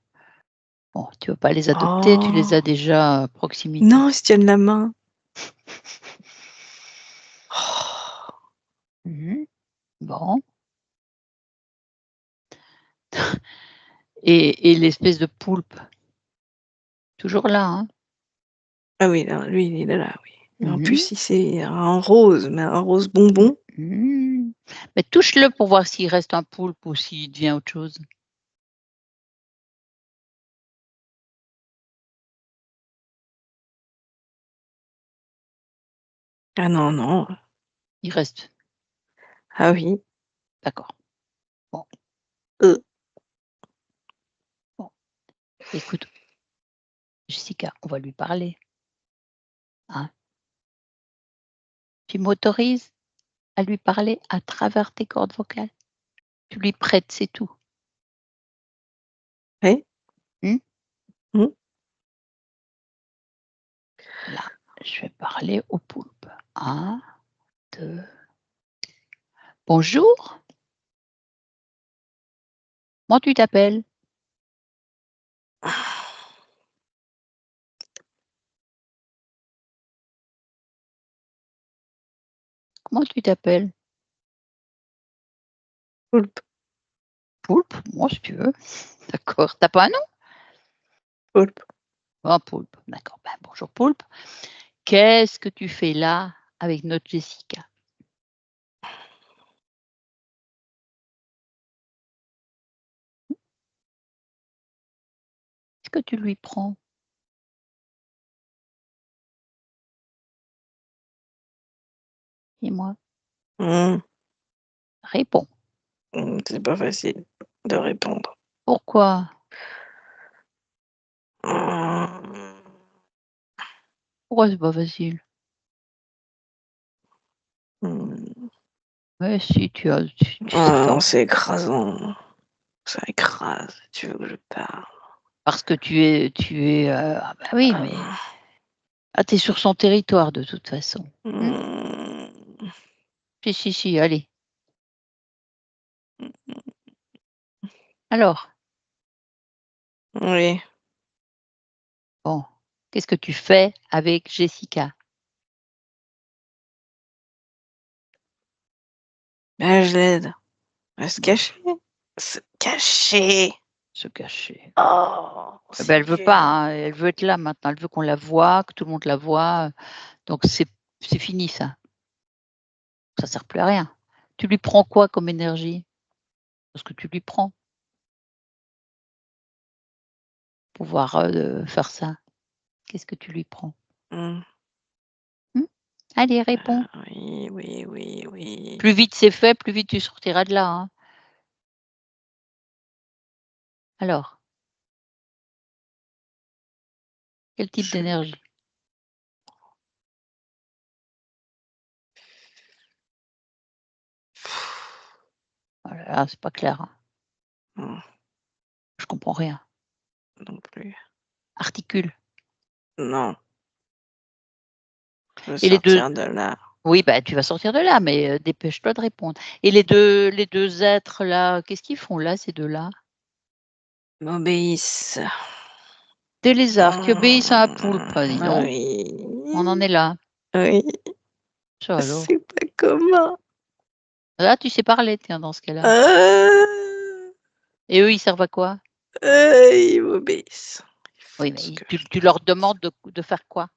Bon, tu veux pas les adopter, tu les as déjà à proximité. Non, ils se tiennent la main. Oh. Mhm. Bon. Et l'espèce de poulpe. Toujours là, hein. Ah oui, non, lui, il est là, oui. En Mhm. plus, c'est un rose, mais un rose bonbon. Mhm. Mais touche-le pour voir s'il reste un poulpe ou s'il devient autre chose. Ah non. Il reste. Ah oui. D'accord. Bon. Bon. Écoute, Jessica, on va lui parler. Hein? Tu m'autorises à lui parler à travers tes cordes vocales? Tu lui prêtes, c'est tout. Oui. Hmm? Hmm. Là, je vais parler au poulpe. 1, 2. Bonjour. Comment tu t'appelles? Comment tu t'appelles? Poulpe. Poulpe? Moi, si tu veux. D'accord. T'as pas un nom? Poulpe. Oh, poulpe. D'accord. Ben, bonjour, poulpe. Qu'est-ce que tu fais là avec notre Jessica? Qu'est-ce que tu lui prends? Dis-moi. Hmm. Réponds. C'est pas facile de répondre. Pourquoi? Hmm. Pourquoi c'est pas facile? Hmm. Ouais, si tu as. Tu sais Ah pas. non, c'est écrasant. Ça écrase. Tu veux que je parle? Parce que tu es. Ah bah oui, mais. Ah, t'es sur son territoire de toute façon. Hmm. Si, allez. Alors, Oui. bon, qu'est-ce que tu fais avec Jessica? Ben, je l'aide à se Bon, cacher. Se cacher. se cacher. Oh, Eh ben, elle c'est veut pas, gênant. hein, elle veut être là maintenant. Elle veut qu'on la voie, que tout le monde la voie. Donc c'est fini ça. Ça sert plus à rien. Tu lui prends quoi comme énergie? Parce que tu lui prends. Pouvoir faire ça. Qu'est-ce que tu lui prends? Hmm. Hmm? Allez, réponds. Oui. Plus vite c'est fait, plus vite tu sortiras de là, hein. Alors, quel type Je- d'énergie? Oh là là, c'est pas clair, hein. Hmm, Je comprends rien. non plus. Articule. Non, je veux Et les 2. sortir de là. Oui, bah, tu vas sortir de là, mais dépêche-toi de répondre. Et les 2 êtres là, qu'est-ce qu'ils font là, ces 2-là? M'obéissent. Des lézards qui obéissent à un poulpe, dis donc. Oui. On en est là. Oui. Ça alors. C'est pas commun. Là, tu sais parler, tiens, dans ce cas-là. Et eux, ils servent à quoi? Ils m'obéissent. Oui, Ils font ce mais que tu je leur demandes de faire quoi?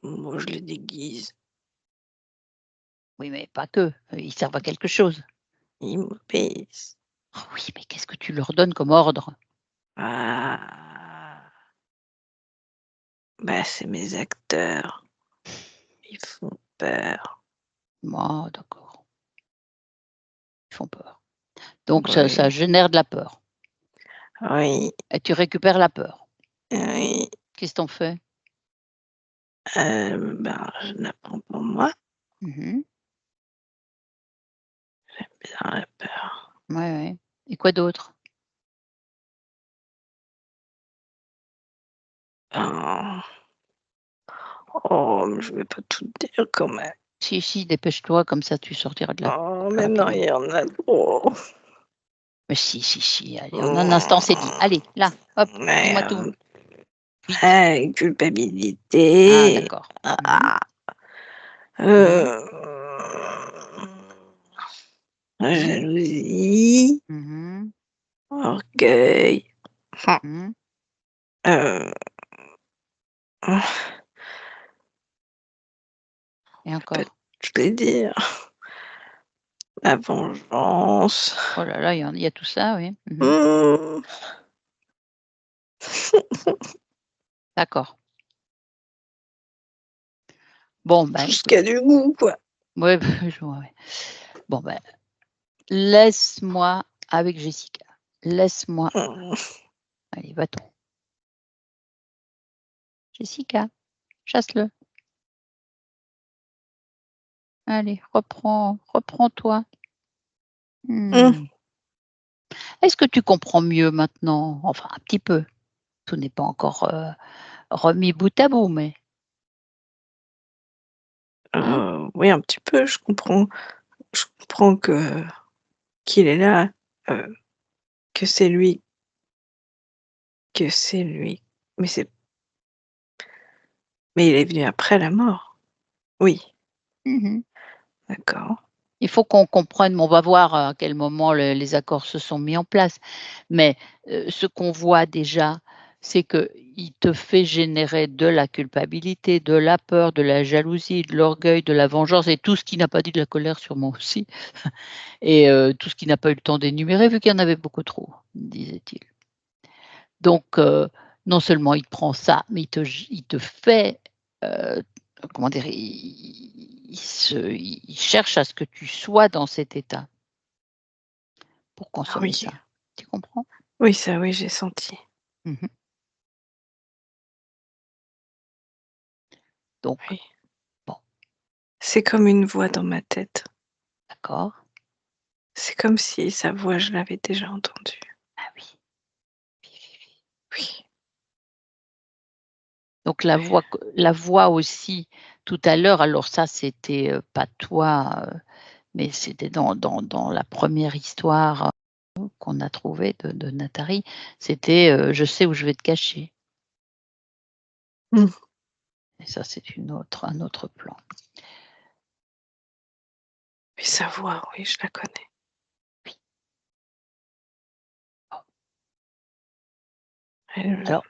Moi, je les déguise. Oui, mais pas que. Ils servent à quelque chose. Ils m'obéissent. Oh oui, mais qu'est-ce que tu leur donnes comme ordre? Ah. Bah, c'est mes acteurs. Ils font peur. Ah, d'accord. Ils font peur. Donc ça Oui, génère de la peur oui, et tu récupères la peur. oui. Qu'est-ce que tu en fais? Ben, je l'apprends pour moi. Mmh. Bien la peur. Ouais, ouais. Et quoi d'autre? Ben, oh, mais je vais pas tout dire quand même. Si, si, dépêche-toi, comme ça tu sortiras de là Oh, plus mais non, il rapidement. y en a trop. Mais si, si, si, allez, en un instant, c'est dit. Allez, là, hop, dis-moi tout. Merde. Vite. Ah, Culpabilité. d'accord. Mmh. Ah, Mmh. Mmh. jalousie. Mmh. Orgueil. Mmh. Euh, Et peut encore? je vais dire. La vengeance. Oh là là, il y a tout ça, oui. Mmh. Mmh. D'accord. Bon, Tout ben, ce écoute, qui a du goût, quoi. ouais, je vois, ouais. Bon, ben, laisse-moi avec Jessica. Laisse-moi. Mmh. Allez, va-t'en. Jessica, chasse-le. Allez, reprends-toi. Mmh. Mmh. Est-ce que tu comprends mieux maintenant? Enfin, un petit peu. Tout n'est pas encore, remis bout à bout, mais hein? Oui, un petit peu, je comprends qu'il est là, heu, que c'est lui que c'est lui. Mais c'est mais il est venu après la mort? Oui, Mmh. d'accord. Il faut qu'on comprenne, mais on va voir à quel moment les accords se sont mis en place. Mais, ce qu'on voit déjà, c'est qu'il te fait générer de la culpabilité, de la peur, de la jalousie, de l'orgueil, de la vengeance et tout ce qu'il n'a pas dit, de la colère sûrement aussi et tout ce qu'il n'a pas eu le temps d'énumérer vu qu'il y en avait beaucoup trop, disait-il. Donc, non seulement il te prend ça, mais il te fait, heu, comment dire? Il cherche à ce que tu sois dans cet état pour Ah consommer oui, ça. Tu comprends? oui, ça oui, j'ai senti. Mmh. Donc Oui. bon, C'est comme une voix dans ma tête. d'accord. C'est comme si sa voix, je l'avais déjà entendue. Ah oui. Oui, oui, oui. Oui, Donc la voix aussi tout à l'heure, alors ça c'était, pas toi, mais c'était dans la première histoire, qu'on a trouvée de Nathalie, c'était, «Je sais où je vais te cacher» mmh. et ça c'est un autre plan. Mais sa voix, oui, je la connais. Oui. Bon, Elle alors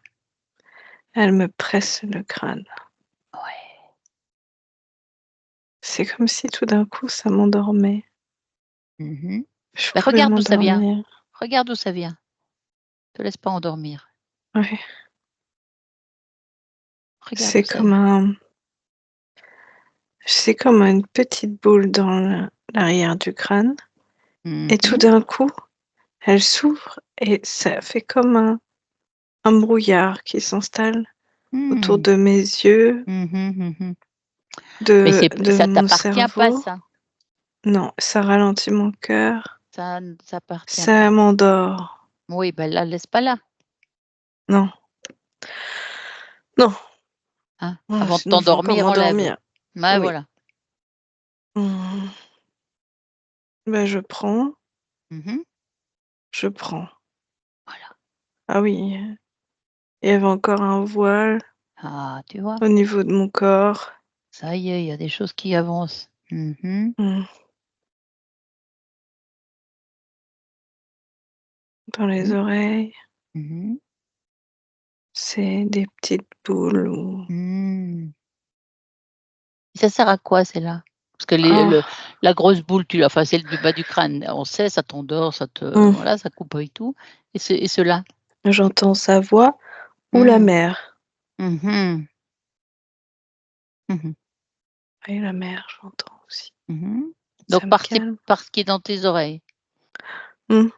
elle me presse le crâne. ouais. C'est comme si tout d'un coup ça m'endormait. Mmh. Je Bah, pouvais regarde d'où ça vient. m'endormir. Regarde d'où ça vient. Te laisse pas endormir. Ouais, Regarde c'est d'où ça comme vient. un c'est comme une petite boule dans l'arrière du crâne et tout Mmh. d'un coup, elle s'ouvre et ça fait comme un brouillard qui s'installe autour Mmh. de mes yeux, Mmh mh, mmh. Mais de ça mon t'appartient pas cerveau. ça. Non, ça ralentit mon cœur, Ça ne t'appartient ça pas. m'endort. Oui, bah, là, laisse pas là, Non, non, hein. Avant de sinon je vais encore t'endormir, enlève. m'endormir. Ouais, Oui. voilà. Mmh. Bah, Mmh. je prends. Voilà. Ah oui, il y avait encore un voile Ah, tu vois? au niveau de mon corps. Ça y est, il y a des choses qui avancent. Mmh. Mmh. Dans les Mmh. oreilles, Mmh. c'est des petites boules ou Mmh. Et ça sert à quoi celles-là? Parce que la grosse boule, celle du bas du crâne, on sait, ça t'endort, ça coupe et tout. Et cela. J'entends sa voix ou la mer. Mhm. Mhm. Et la mer, j'entends aussi. Mhm. Ça Donc, me parce calme. qui est dans tes oreilles. Bon,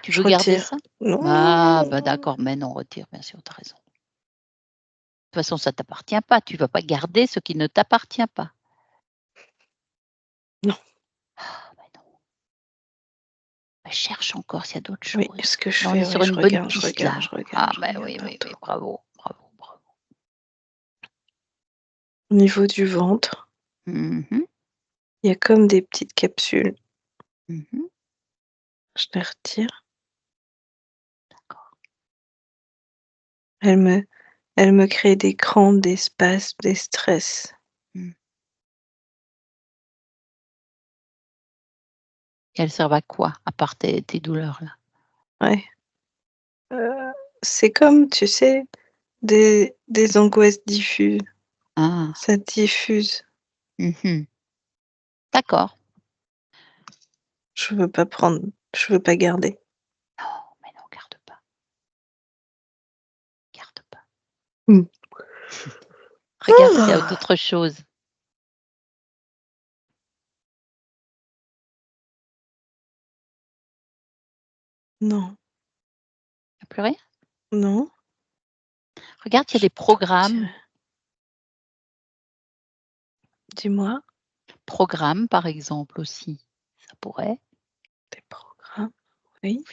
Tu je veux garder retire. ça? Non. Ah, d'accord, mais non, retire, bien sûr, tu as raison. De toute façon, ça ne t'appartient pas. Tu ne vas pas garder ce qui ne t'appartient pas. Non. Ah, mais non. Mais cherche encore s'il y a d'autres Oui, choses. ce que je On fais, est sur oui, une je bonne regarde, je piste regarde, là. je regarde. Ah, je mais regarde oui, partout. bravo. Au niveau du ventre, Mhm. il y a comme des petites capsules. Mhm. Je les retire. D'accord. Elle me crée des crampes, des spasmes, des stress. Et elles servent à quoi, à part tes douleurs là? Ouais. C'est comme, tu sais, des angoisses diffuses. Ah. Ça diffuse. Mhm. D'accord. Je veux pas garder. Non, mais non, garde pas. Garde pas. Regarde s'il y a d'autres choses. Non. Il n'y a plus rien? Non. Regarde, il y a des programmes. Dis-moi. Programmes, par exemple, aussi. Ça pourrait. Des programmes. Oui.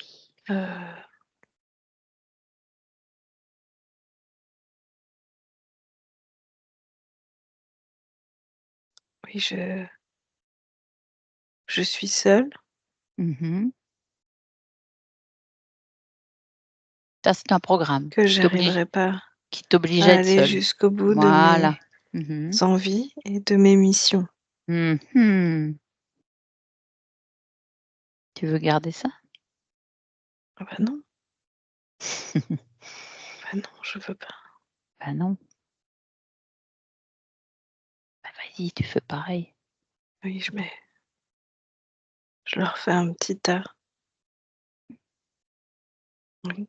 Oui, je suis seule. Mhm. Ça, c'est un programme Que j'arriverai pas qui t'oblige à à être aller seule. jusqu'au bout de Voilà. mes envies et de mes missions. Mhm. Tu veux garder ça? Ah bah non. Bah non, je veux pas. Bah non. Bah vas-y, tu fais pareil. Oui, je leur fais un petit tas. Oui.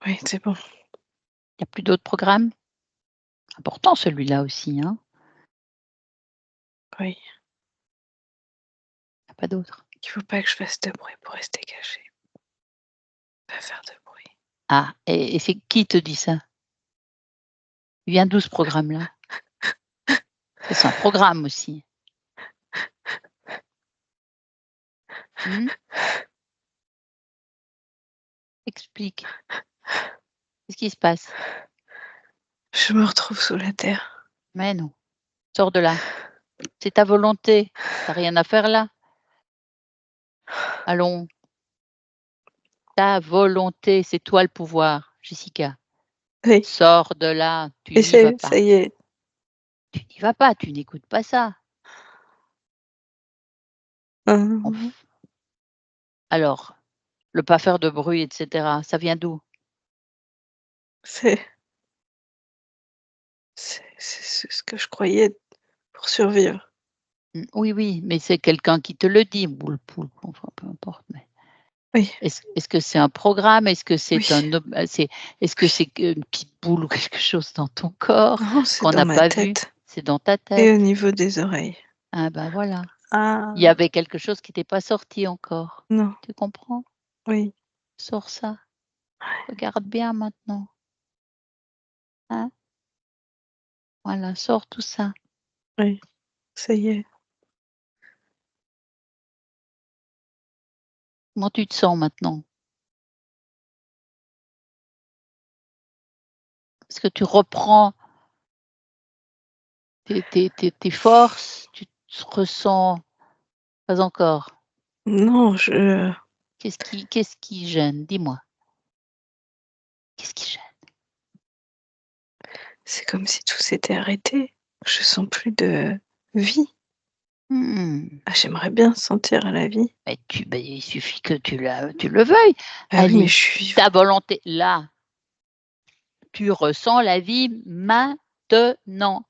Oui, c'est bon. Il n'y a plus d'autres programmes? Important celui-là aussi, hein? Oui. Il n'y a pas d'autres? Il faut pas que je fasse de bruit pour rester cachée. Pas faire de bruit. Ah, et c'est qui te dit ça? Il vient d'où ce programme-là? Ça, c'est un programme aussi. Explique. Qu'est-ce qui se passe? Je me retrouve sous la terre. Mais non. Sors de là. C'est ta volonté. Tu as rien à faire là. Allons. Ta volonté, c'est toi le pouvoir, Jessica. Oui. Sors de là. Tu Et n'y vas pas. ça y est. Tu n'y vas pas. Tu n'écoutes pas ça. Alors, le pas faire de bruit, etc., ça vient d'où? C'est ce que je croyais pour survivre. Oui, mais c'est quelqu'un qui te le dit, boule poule, enfin peu importe. Mais Oui. est-ce que c'est un programme? Est-ce que c'est Oui. est-ce que c'est une petite boule ou quelque chose dans ton corps Non, c'est qu'on dans n'a ma pas vu? tête. C'est dans ta Et tête. au niveau des oreilles. Ah ben voilà. Ah. Il y avait quelque chose qui n'était pas sorti encore. Non. Tu comprends? Oui. Sors ça. Regarde bien maintenant. Hein? Voilà, sors tout ça. Oui. Ça y est. Comment tu te sens maintenant? Est-ce que tu reprends tes forces? Tu te ressens pas encore? Non, Qu'est-ce qui gêne? Dis-moi. Qu'est-ce qui gêne? c'est comme si tout s'était arrêté. Je sens plus de vie. Ah, j'aimerais bien sentir la vie. Mais il suffit que tu le veuilles. Ah oui, mais Allez, ta volonté, là, tu ressens la vie maintenant. maintenant.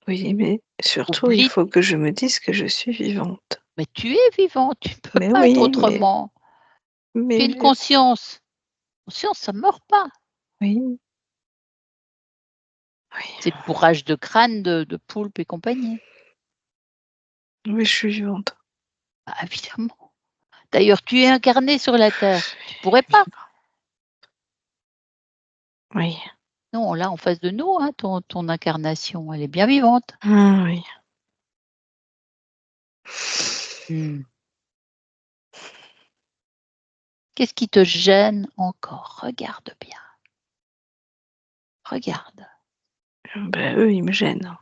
Oui, mais surtout, Oublie. il faut que je me dise que je suis vivante. Mais tu es vivant, tu ne peux Mais pas être oui, autrement. Tu as une mais conscience. Conscience, ça ne meurt pas. oui. Oui, C'est le bourrage de crâne de poulpe et compagnie. oui, je suis vivante. Bah, évidemment. D'ailleurs, tu es incarné sur la Terre. Tu ne pourrais pas. Oui. Non, là, en face de nous, hein, ton incarnation, elle est bien vivante. Ah, oui. Qu'est-ce qui te gêne encore? Regarde bien. Regarde. Ben, eux, ils me gênent.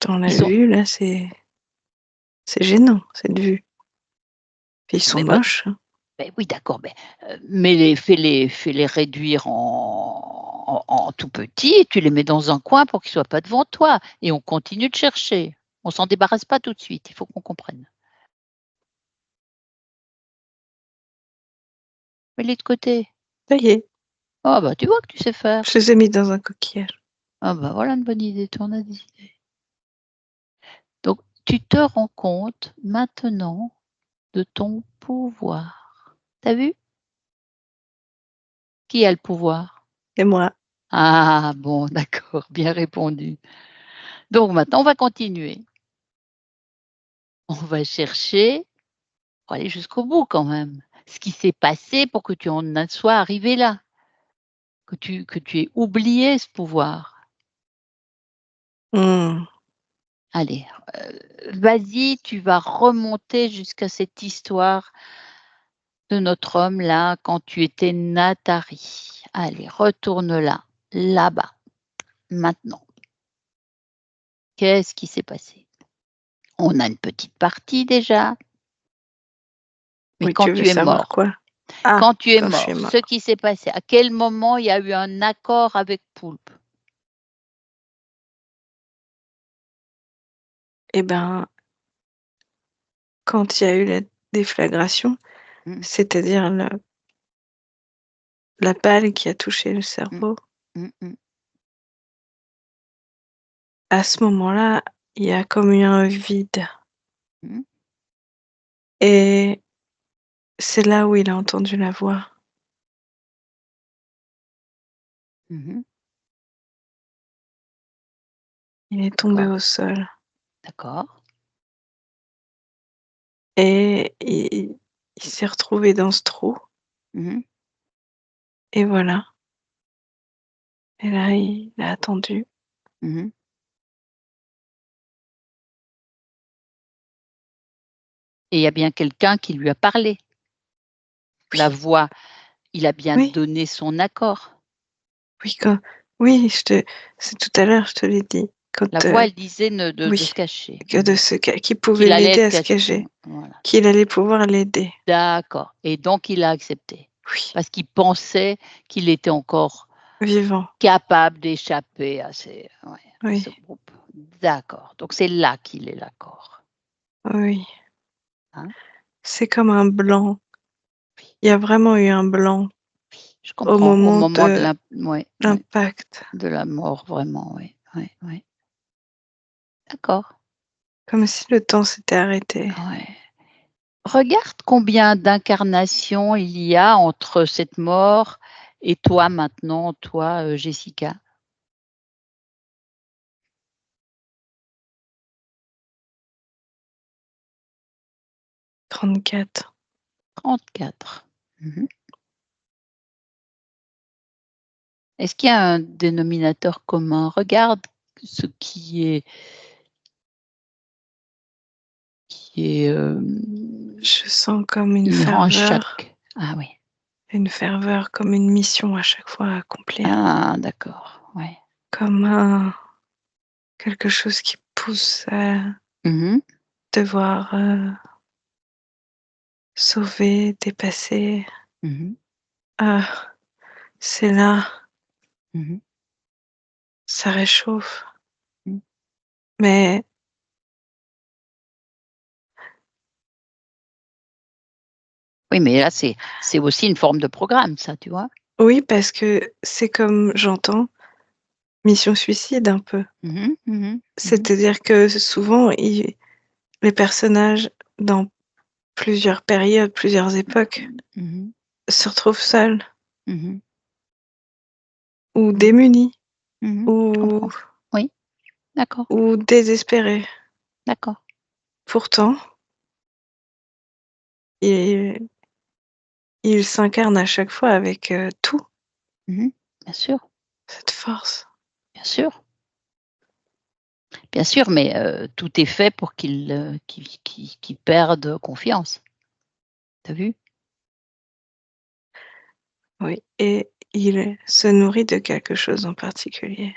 On l'a Ils sont... vu, là, c'est gênant, cette vue. Puis ils sont Mais, moches. oui, d'accord. Mais fais-les réduire en tout petit et tu les mets dans un coin pour qu'ils ne soient pas devant toi. Et on continue de chercher. On ne s'en débarrasse pas tout de suite. Il faut qu'on comprenne. Mets-les de côté. Ça y est, Ah bah, tu vois que tu sais faire. je les ai mis dans un coquillage. Ah bah, voilà une bonne idée. Tu en as des idées. Donc, tu te rends compte maintenant de ton pouvoir. T'as vu? Qui a le pouvoir? Et moi, Ah bon, d'accord, bien répondu. Donc maintenant, on va continuer. On va chercher, pour aller jusqu'au bout quand même, ce qui s'est passé pour que tu en sois arrivé là, que tu aies oublié ce pouvoir. Allez, vas-y, tu vas remonter jusqu'à cette histoire de notre homme là, quand tu étais Natari. Allez, retourne là, là-bas, maintenant. Qu'est-ce qui s'est passé? On a une petite partie déjà. Mais oui, quand tu veux tu es savoir mort, quoi? Ah, quand tu es quand je suis mort, mort. ce qui s'est passé, à quel moment il y a eu un accord avec Poulpe? Eh ben, quand il y a eu la déflagration, Mmh, c'est-à-dire la balle qui a touché le mmh, cerveau, mmh, mmh, à ce moment-là, il y a comme eu un vide. mmh, Et c'est là où il a entendu la voix. mmh. Il est tombé D'accord, au sol d'accord. et il s'est retrouvé dans ce trou Mmh. et voilà. Et là, il a attendu. Mmh. Et il y a bien quelqu'un qui lui a parlé. La Oui, voix, il a bien oui, donné son accord. oui, oui, c'est tout à l'heure, je te l'ai dit. La Quand, voix, elle disait de oui, se cacher. que de Mmh. ce qui pouvait Qu'il allait l'aider se à se cacher. cacher, Voilà. qu'il allait pouvoir l'aider. D'accord. Et donc il a accepté. Oui, Parce qu'il pensait qu'il était encore vivant, capable d'échapper à à oui, ce groupe. D'accord. Donc c'est là qu'il est l'accord. oui. Hein? C'est comme un blanc. Il y a vraiment eu un blanc Je au comprends. Au moment moment de de l'impact, de la mort, vraiment, oui. Oui, oui. D'accord. comme si le temps s'était arrêté. Ouais. Regarde combien d'incarnations il y a entre cette mort et toi maintenant, toi, Jessica. 34. 34. Mmh. Est-ce qu'il y a un dénominateur commun? Regarde ce qui est Je sens comme inhérent à chaque. Ah oui. une ferveur, comme une mission à chaque fois à accomplir, Ah d'accord, ouais. comme quelque chose qui pousse à Mmh. devoir sauver, dépasser. Mmh. Ah, c'est là, Mmh. ça réchauffe. Mmh. Mais Oui, mais là, c'est aussi une forme de programme ça, tu vois? Oui, parce que c'est comme j'entends mission suicide un peu. C'est-à-dire que souvent, les personnages, dans plusieurs périodes, plusieurs époques, se retrouvent seuls ou démunis Je ou, comprends. Oui, d'accord, ou désespérés. d'accord. Pourtant, il s'incarne à chaque fois avec tout, Bien sûr, cette force. bien sûr. Bien sûr, mais tout est fait pour qu'il perde confiance. Tu as vu? Oui, et il se nourrit de quelque chose en particulier.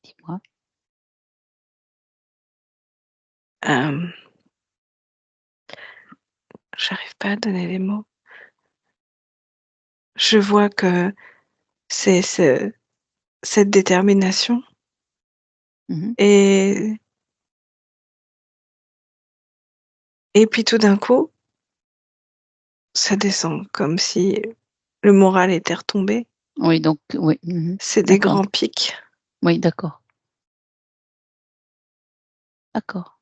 Dis-moi. Euh, J'arrive pas à donner les mots. Je vois que c'est cette détermination et puis tout d'un coup, ça descend comme si le moral était retombé. Oui, donc oui. C'est des D'accord. grands pics. Oui, d'accord. D'accord.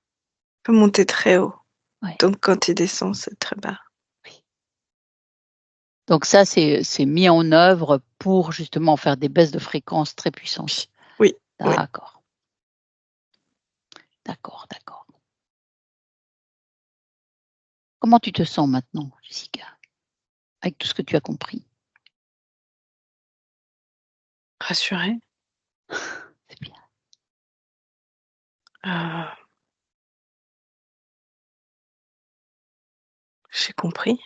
Il peut monter très haut. Ouais. Donc quand il descend, c'est très bas. Oui. Donc ça, c'est mis en œuvre pour justement faire des baisses de fréquence très puissantes. Oui. D'accord. D'accord, d'accord. Comment tu te sens maintenant, Jessica, avec tout ce que tu as compris? Rassuré. C'est bien. J'ai compris.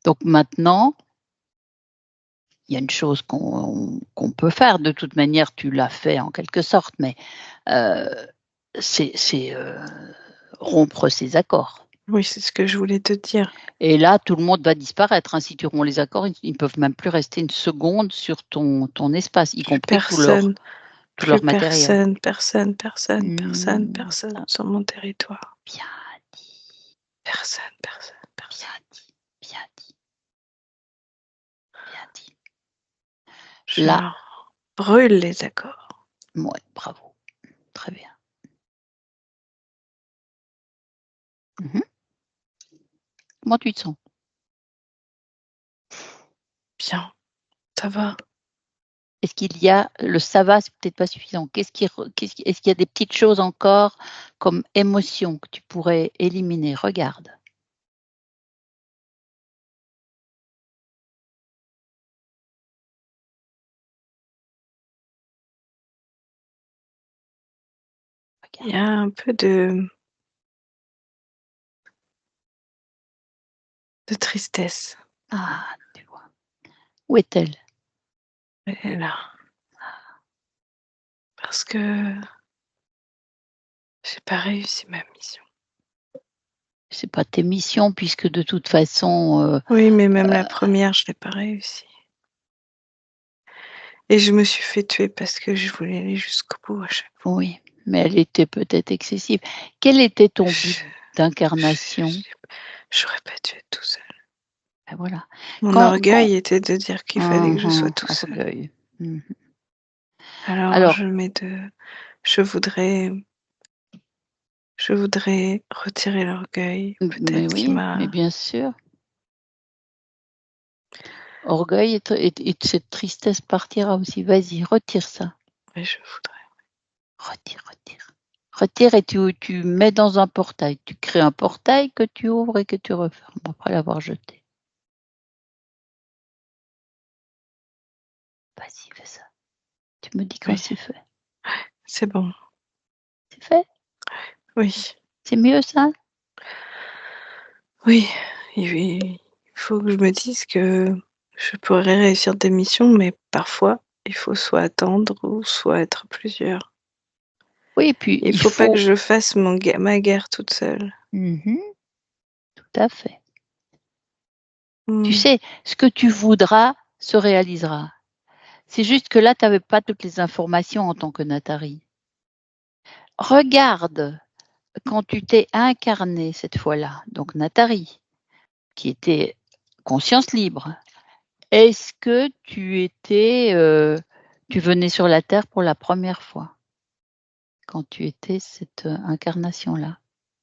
Donc maintenant, il y a une chose qu'on peut faire. De toute manière, tu l'as fait en quelque sorte, mais c'est rompre ces accords. Oui, c'est ce que je voulais te dire. Et là, tout le monde va disparaître. Hein. Si tu romps les accords, ils ne peuvent même plus rester une seconde sur ton espace, y compris tout leur matériel. Personne sur mon territoire. Bien dit. Personne. Bien dit. Bien dit. Je Là, brûle les accords. ouais, bravo. Très bien. Comment tu te sens? Bien, ça va. Est-ce qu'il y a le ça va, c'est peut-être pas suffisant. Est-ce qu'il y a des petites choses encore comme émotions que tu pourrais éliminer? Regarde. Il y a un peu de tristesse. Ah, tu vois. Où est-elle? Elle est là. Parce que j'ai pas réussi ma mission. C'est pas tes missions puisque de toute façon. Oui, mais même la première, je l'ai pas réussi. Et je me suis fait tuer parce que je voulais aller jusqu'au bout à chaque fois. Oui, mais elle était peut-être excessive. Quel était ton but d'incarnation? J'aurais pas dû être tout seul. Ben voilà. Mon orgueil était de dire qu'il fallait que je sois tout seul. Orgueil. Alors, je voudrais retirer l'orgueil, Mais peut-être qui oui, m'a. mais bien sûr. Orgueil et cette tristesse partira aussi. Vas-y, retire ça. Oui, je voudrais. Retire. Retire et tu mets dans un portail. Tu crées un portail que tu ouvres et que tu refermes après l'avoir jeté. Vas-y, fais ça. Tu me dis quand Oui. c'est fait. C'est bon. C'est fait? Oui. C'est mieux ça? Oui. Il faut que je me dise que je pourrais réussir des missions, mais parfois, il faut soit attendre ou soit être plusieurs. Oui, et puis Il faut pas que je fasse ma guerre toute seule. Tout à fait. Tu sais, ce que tu voudras se réalisera. C'est juste que là, tu n'avais pas toutes les informations en tant que Nathalie. Regarde quand tu t'es incarné cette fois-là, donc Nathalie, qui était conscience libre, est-ce que tu venais sur la Terre pour la première fois quand tu étais cette incarnation-là?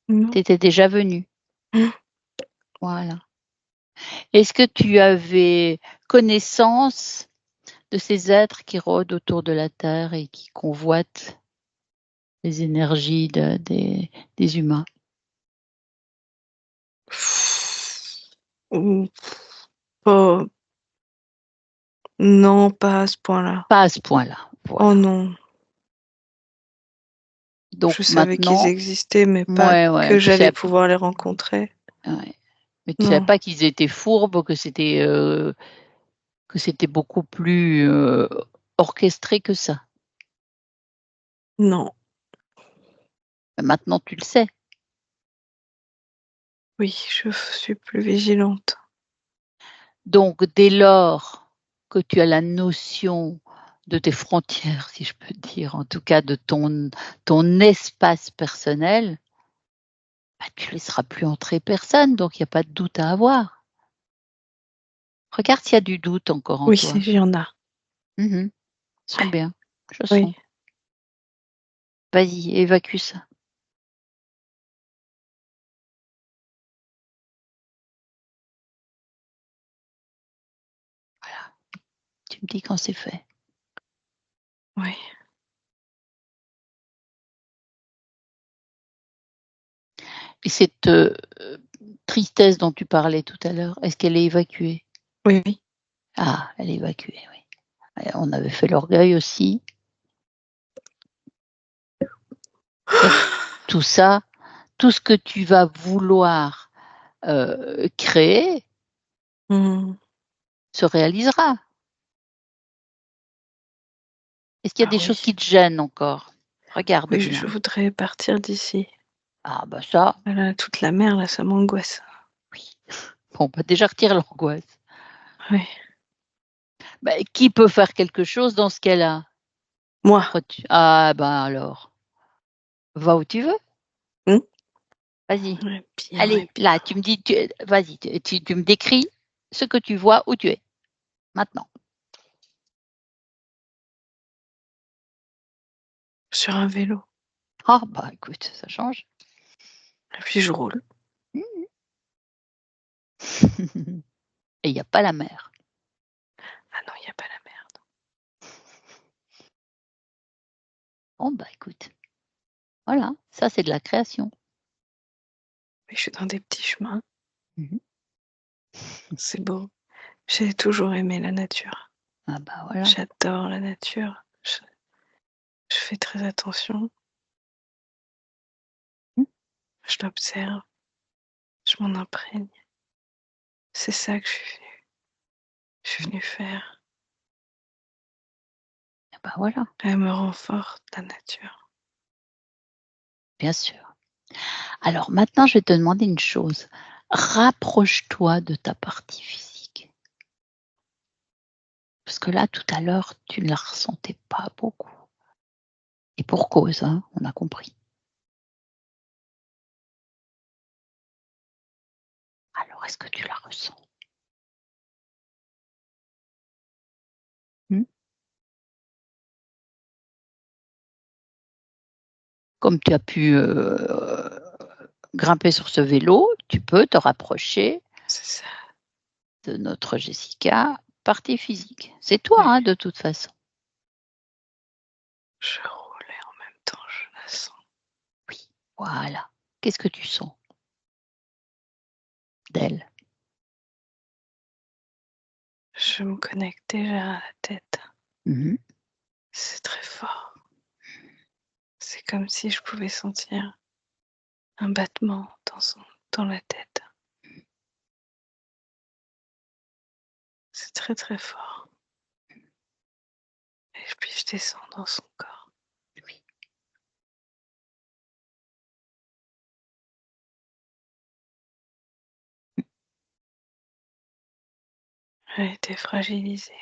Non. Tu étais déjà venue. Mm. Voilà. Est-ce que tu avais connaissance de ces êtres qui rôdent autour de la Terre et qui convoitent les énergies des humains? Ou pas. Non, pas à ce point-là. Pas à ce point-là. Voilà. Oh non. Donc Je savais qu'ils maintenant, existaient, mais pas ouais, que tu j'allais savais, pouvoir les rencontrer. ouais. Mais tu savais Non. pas qu'ils étaient fourbes, que c'était beaucoup plus orchestré que ça. Non. Maintenant, tu le sais. Oui, je suis plus vigilante. Donc, dès lors que tu as la notion de tes frontières, si je peux dire, en tout cas de ton espace personnel, bah, tu ne laisseras plus entrer personne, donc il n'y a pas de doute à avoir. Regarde s'il y a du doute encore en Oui, toi. il y en a. Sens bien, je Oui. sens. Vas-y, évacue ça. Voilà. Tu me dis quand c'est fait. Oui. Et cette tristesse dont tu parlais tout à l'heure, est-ce qu'elle est évacuée? Oui. Ah, elle est évacuée, oui. On avait fait l'orgueil aussi. Donc, tout ça, tout ce que tu vas vouloir créer se réalisera. Est-ce qu'il y a des choses qui te gênent encore? Regarde Oui, bien. je voudrais partir d'ici. Ah bah ça. Voilà, toute la mer, là, ça m'angoisse. Oui. Bon, bah déjà retire l'angoisse. Oui. Bah, qui peut faire quelque chose dans ce cas-là? Moi. Ah bah alors, va où tu veux. Vas-y. Ouais, bien, Allez, ouais, bien. là, tu me dis, vas-y, tu me décris ce que tu vois, où tu es, maintenant. Sur un vélo. Ah bah écoute, ça change. Et puis je roule. Et il n'y a pas la mer. Ah non, il n'y a pas la mer. Bon bah écoute, voilà, ça c'est de la création. Mais je suis dans des petits chemins. Mhm. C'est beau. J'ai toujours aimé la nature. Ah bah voilà. J'adore la nature. Je fais très attention. Je l'observe. Je m'en imprègne. C'est ça que je suis venue faire. Ah bah voilà, Elle me rend forte, la nature. bien sûr. Alors maintenant, je vais te demander une chose. Rapproche-toi de ta partie physique. Parce que là, tout à l'heure, tu ne la ressentais pas beaucoup. Et pour cause, hein, on a compris. Alors, est-ce que tu la ressens? Comme tu as pu grimper sur ce vélo, tu peux te rapprocher C'est ça. de notre Jessica, partie physique. C'est toi, Oui. hein, de toute façon. Je roule et en même temps, je la sens. Oui, voilà. Qu'est-ce que tu sens d'elle? Je me connecte déjà à la tête. Mmh. C'est très fort. C'est comme si je pouvais sentir un battement dans la tête. C'est très très fort. Et puis je descends dans son corps. Oui. Elle était fragilisée.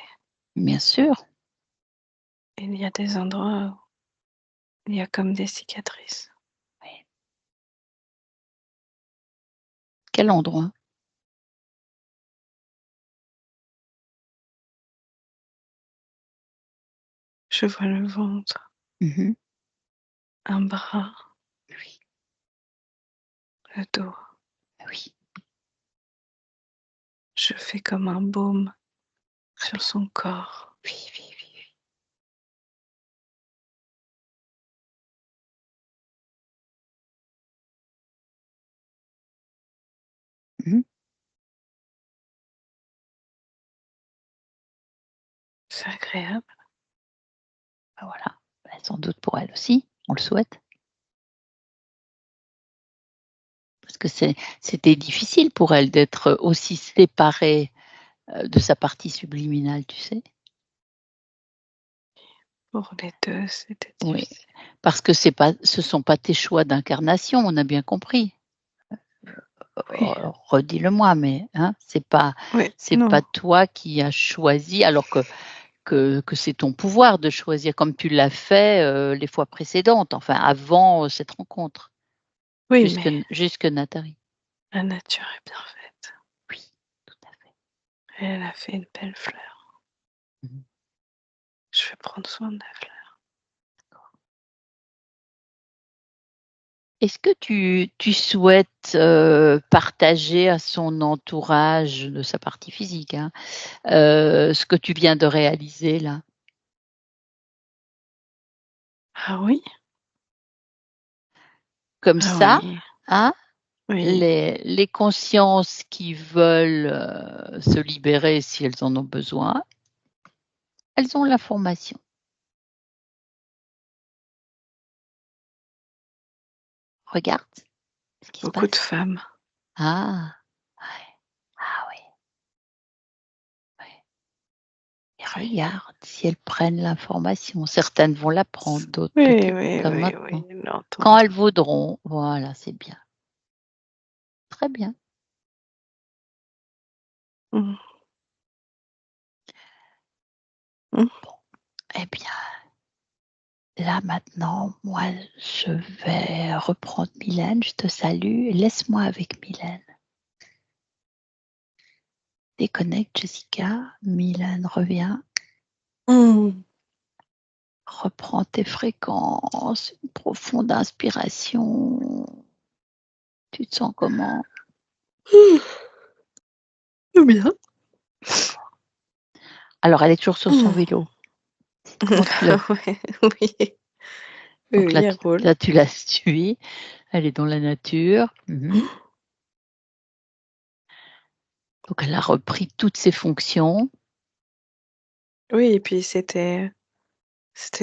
Bien sûr. Il y a des endroits où il y a comme des cicatrices. Oui. Quel endroit? Je vois le ventre, Mmh. un bras, Oui, le dos. oui, Je fais comme un baume très sur bien. son corps. Oui, oui, oui, oui. Mmh. C'est agréable. Bah, voilà. Bah, sans doute pour elle aussi, on le souhaite. Parce que c'était difficile pour elle d'être aussi séparée, de sa partie subliminale, tu sais? Pour les deux, c'était Oui, difficile. parce que ce sont pas tes choix d'incarnation, on a bien compris. Oui, Redis-le-moi, mais hein, oui, c'est non, pas toi qui as choisi alors que c'est ton pouvoir de choisir comme tu l'as fait, les fois précédentes, enfin avant, cette rencontre, oui, mais jusque Nathalie. la nature est bien faite. Oui, tout à fait. Et elle a fait une belle fleur. Mmh. Je vais prendre soin de la fleur. Est-ce que tu souhaites, partager à son entourage, de sa partie physique, hein, ce que tu viens de réaliser là? Ah oui? Comme Ah ça, oui, hein, oui, les consciences qui veulent, se libérer si elles en ont besoin, elles ont l'information. Regarde ce qui se beaucoup de passe. femmes. Ah! Ouais. Ah oui, ouais, et Oui, regarde si elles prennent l'information. Certaines vont la prendre, d'autres oui, peut-être oui, comme oui, maintenant. oui, Quand l'entendre. elles voudront, voilà, c'est bien. Très bien. Mmh. Mmh. Eh bien, là maintenant, moi, je vais reprendre Mylène, je te salue. Laisse-moi avec Mylène. Déconnecte Jessica, Mylène revient. Mmh. Reprends tes fréquences, une profonde inspiration. Tu te sens comment? Mmh. Bien. D'accord. Alors elle est toujours sur son Mmh. vélo. Comment tu l'as Ouais, oui. Oui, donc oui, elle roule. là tu la suis, elle est dans la nature. Mmh. Donc elle a repris toutes ses fonctions. Oui, et puis c'était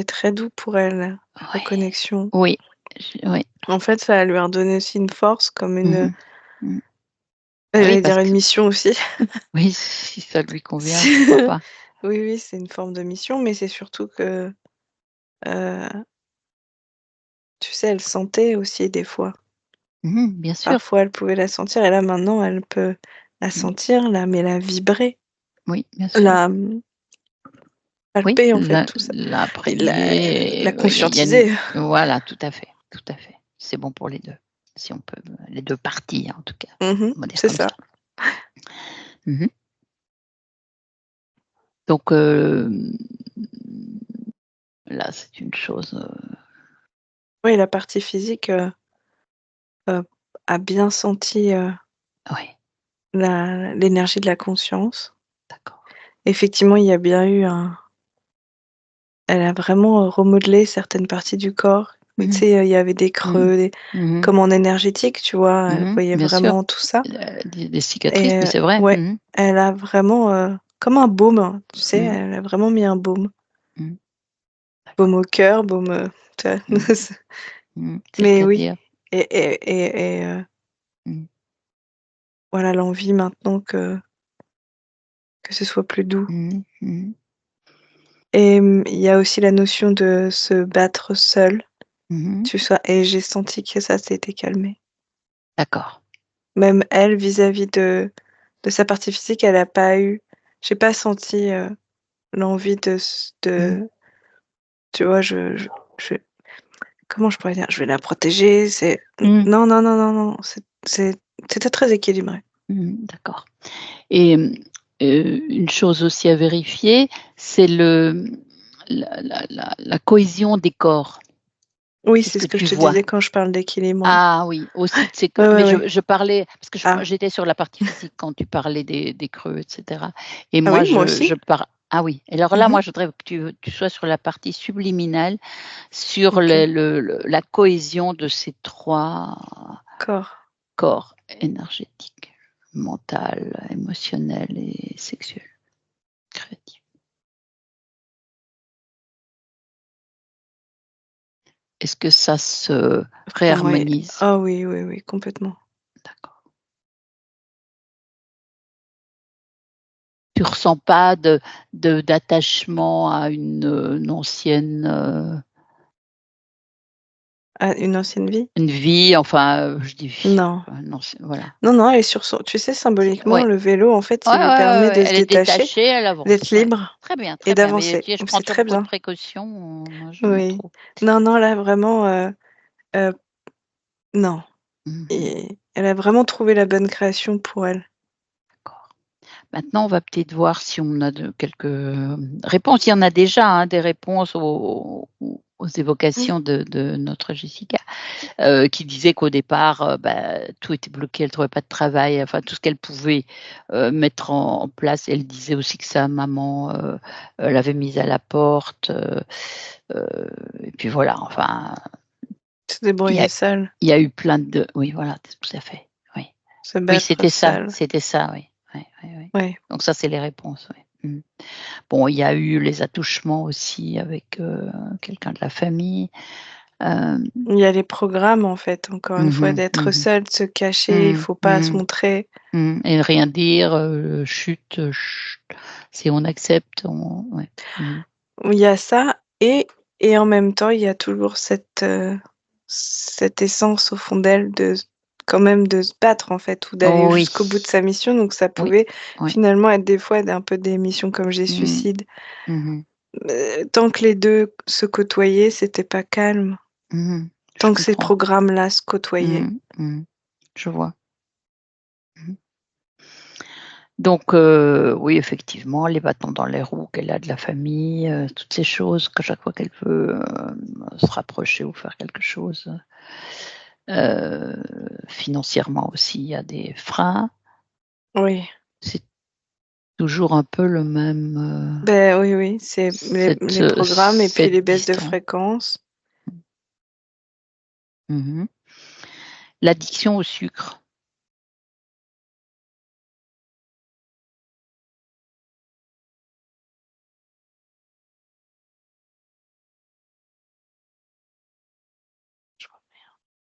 très doux pour elle, la Ouais. reconnexion. Oui, oui. En fait, ça lui a redonné aussi une force comme une, Mmh. Mmh. Ah oui, j'allais parce dire une que mission aussi. oui, si ça lui convient, pourquoi C'est pas. oui, oui, c'est une forme de mission, mais c'est surtout que, heu, tu sais, elle sentait aussi des fois. Bien sûr. Parfois, elle pouvait la sentir et là, maintenant, elle peut la Mmh. sentir, mais la vibrer, Oui, bien sûr. la, Oui, palper, en fait, tout ça et la l'imprégner, oui, il y a une conscientiser. voilà, tout à fait, tout à fait. C'est bon pour les 2, si on peut, les 2 parties, en tout cas, Mmh. on va dire C'est comme ça. ça. Mmh. Donc là, c'est une chose, Oui, la partie physique, heu, a bien senti, ouais, la l'énergie de la conscience. d'accord. Effectivement, il y a bien eu un elle a vraiment, remodelé certaines parties du corps. Oui, tu Mmh. sais, il y avait des Mmh. creux, des Mmh. comme en énergétique, tu vois? Elle voyait Bien sûr, vraiment tout ça des cicatrices, et mais c'est vrai. ouais, Mmh. elle a vraiment, comme un baume, hein, tu sais? Mmh. Elle a vraiment mis un baume. Mmh. Baume D'accord. au cœur, baume, tu vois? Mmh. Mais oui C'est-à-dire? Mmh. voilà l'envie maintenant que ce soit plus doux Mmh. Mmh. et il y a aussi la notion de se battre seul, Mmh. tu vois? Et j'ai senti que ça s'était calmé. D'accord. Même elle, vis-à-vis de sa partie physique, elle a pas eu j'ai pas senti, l'envie Mmh. tu vois? Je comment je pourrais dire? Je vais la protéger, c'est Mmh. non, non, non, non, non, c'est c'était très équilibré. D'accord. Et une chose aussi à vérifier, c'est la cohésion des corps. Oui, Qu'est-ce c'est que ce que tu je te vois? disais quand je parle d'équilibre. Ouais. Ah oui, aussi de ces Ouais, mais ouais, ouais. je parlais parce que Ah. j'étais sur la partie physique quand tu parlais des creux et cetera et Ah moi oui, moi je aussi. ah oui, alors là, Mhm. moi, je voudrais que tu sois sur la partie subliminale, sur Ok. la cohésion de ces 3 corps énergétiques, mental, émotionnel et sexuel, créatif. Est-ce que ça se réharmonise? Ah oui, oui, oui, complètement. D'accord. Tu ressens pas d'attachement à une ancienne, Ah, une ancienne vie? une vie, enfin, je dis vie, Non. voilà. Non, elle est sur son. Tu sais, symboliquement, Ouais. le vélo, en fait, Ouais, ça lui permet de se elle est détacher, détachée, elle avance. d'être Ouais. libre Très et bien, mais d'avancer. tu sais, je Donc, prends c'est toujours très beaucoup de bien. précautions, moi j'aime Oui. trop. Non, là, vraiment, non. Mmh. Et elle a vraiment trouvé la bonne création pour elle. D'accord. Maintenant, on va peut-être voir si on a quelques réponses. Il y en a déjà, hein, des réponses aux Oui. évocations de notre Jessica, qui disait qu'au départ, tout était bloqué, elle ne trouvait pas de travail, enfin tout ce qu'elle pouvait mettre en place. Elle disait aussi que sa maman l'avait mise à la porte. Et puis voilà, enfin, Se il y a, débrouiller seule. il y a eu plein de... Oui, voilà, tout à fait. Oui, Se oui, battre c'était ça, seule. oui. Oui, oui, oui. Ouais. Donc ça, c'est les réponses. Oui. Bon, il y a eu les attouchements aussi avec quelqu'un de la famille. Il y a les programmes, en fait, encore une fois, d'être seule, de se cacher, il faut pas se montrer. Et rien dire, chut, si on accepte, ouais. Il y a ça et en même temps, il y a toujours cette essence au fond d'elle de quand même de se battre, en fait, ou d'aller Oh oui, jusqu'au bout de sa mission, donc ça oui, pouvait oui. finalement être des fois un peu des missions comme J'ai Mmh. suicide. Mmh. Tant que les 2 se côtoyaient, c'était pas calme. Mmh. Je Tant que ces comprends. programmes-là se côtoyaient. Je vois. Mmh. Donc oui, effectivement, les bâtons dans les roues qu'elle a de la famille, toutes ces choses, qu'à chaque fois qu'elle veut, se rapprocher ou faire quelque chose, financièrement aussi, il y a des freins. Oui. C'est toujours un peu le même, Oui, oui, c'est les programmes et puis cette les baisses de distance. fréquence. Mmh. L'addiction au sucre.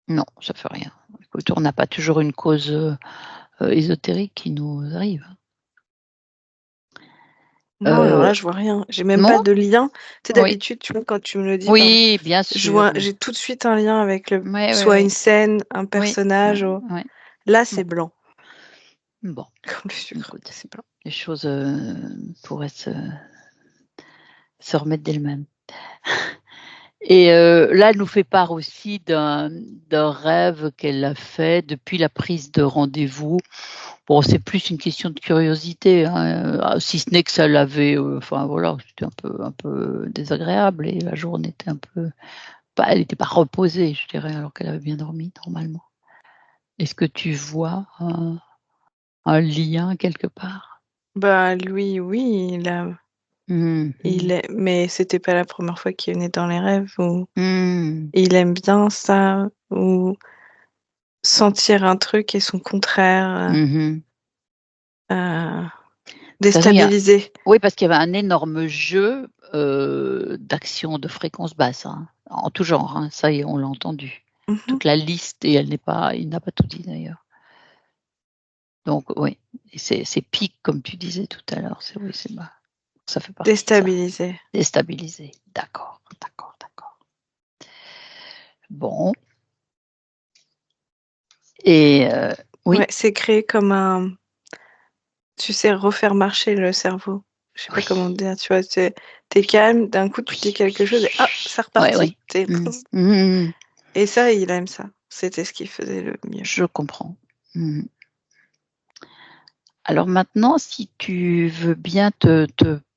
Non, ça fait rien. Écoute, on n'a pas toujours une cause, ésotérique qui nous arrive. Non, alors là, je vois rien. J'ai même Non? pas de lien. Tu sais, Oui. d'habitude, tu vois, quand tu me le dis, pardon, Oui, bien sûr, oui. j'ai tout de suite un lien avec Ouais, ouais, soit une ouais. scène, un Oui, personnage. ouais, ouais. Là, Bon, c'est blanc, bon, comme le sucre, écoute, c'est blanc. les choses, pourraient se remettre d'elles-mêmes. Et là, elle nous fait part aussi d'un rêve qu'elle a fait depuis la prise de rendez-vous. Bon, c'est plus une question de curiosité, hein, si ce n'est que ça l'avait, enfin voilà, c'était un peu désagréable et la journée était un peu elle était pas reposée, je dirais, alors qu'elle avait bien dormi normalement. Est-ce que tu vois un lien quelque part? Lui, oui, Mmh mh. mais c'était pas la première fois qu'il venait dans les rêves ou Mmh. il aime bien ça ou sentir un truc et son contraire, Mmh. heu, De toute façon, il y a déstabilisé. oui, parce qu'il y avait un énorme jeu, d'actions de fréquence basse, hein, en tout genre, hein, ça y est, on l'a entendu. Mmh. Toute la liste et il n'a pas tout dit d'ailleurs. Donc oui, et ces pics comme tu disais tout à l'heure, c'est oui, ça fait partie de ça. Déstabilisé. Déstabiliser, d'accord, d'accord, d'accord. Bon et oui? Ouais, c'est créé comme tu sais, refaire marcher le cerveau. Je sais pas Oui, comment dire, tu vois? Tu calme, d'un coup, tu dis oui, quelque chose et hop, oui. c'est Ouais, reparti. oui. Mmh. Mmh mh, mmh. Et ça, il aime ça. c'était ce qui faisait le mieux. Je comprends. Alors maintenant, si tu veux bien te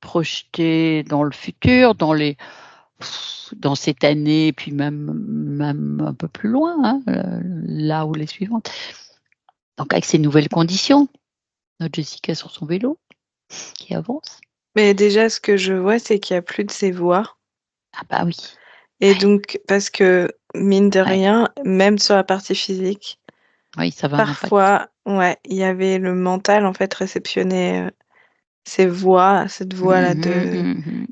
projeter dans le futur, dans cette année, puis même un peu plus loin, hein, là ou les suivantes. Donc avec ces nouvelles conditions, notre Jessica sur son vélo qui avance. Mais déjà, ce que je vois, c'est qu'il n'y a plus de ces voix. Ah bah oui. Et Ouais. donc, parce que, mine de Ouais. rien, même sur la partie physique, Oui, ça va un impact. parfois, ouais, il y avait le mental, en fait, réceptionnait ces voix, cette voix-là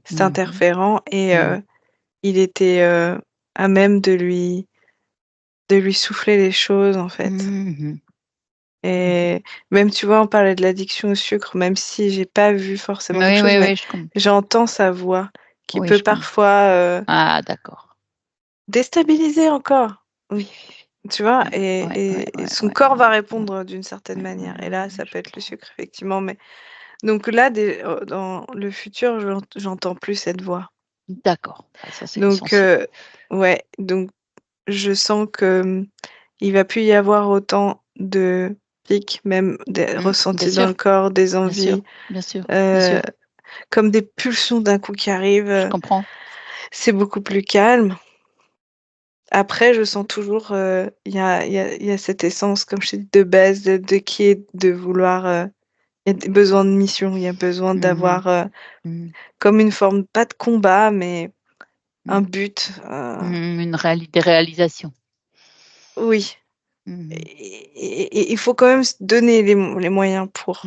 cet interférent, et il était à même de lui souffler les choses, en fait. Et même, tu vois, on parlait de l'addiction au sucre, même si j'ai pas vu forcément quelque chose, mais je comprends. j'entends sa voix qui Oui, peut je comprends. parfois Ah d'accord. déstabiliser encore. Oui. Tu vois, Ouais, et son corps va répondre d'une certaine manière. Et là, ça peut être le sucre, effectivement. Mais donc là, dans le futur, j'entends plus cette voix. D'accord. Ah, ça c'est Donc, essentiel. ouais, donc je sens que il va plus y avoir autant de pics, même des ressentis bien dans sûr. le corps, des Bien sûr, envies, bien sûr, bien sûr. comme des pulsions d'un coup qui Je arrivent. comprends. C'est beaucoup plus calme. Après, je sens toujours, il y a cette essence, comme je t'ai dit, de base, qui est de vouloir, il y a des besoins de mission, il y a besoin d'avoir, comme une forme, pas de combat, mais un but. Des réalisations. Oui. Et il faut quand même se donner les moyens pour.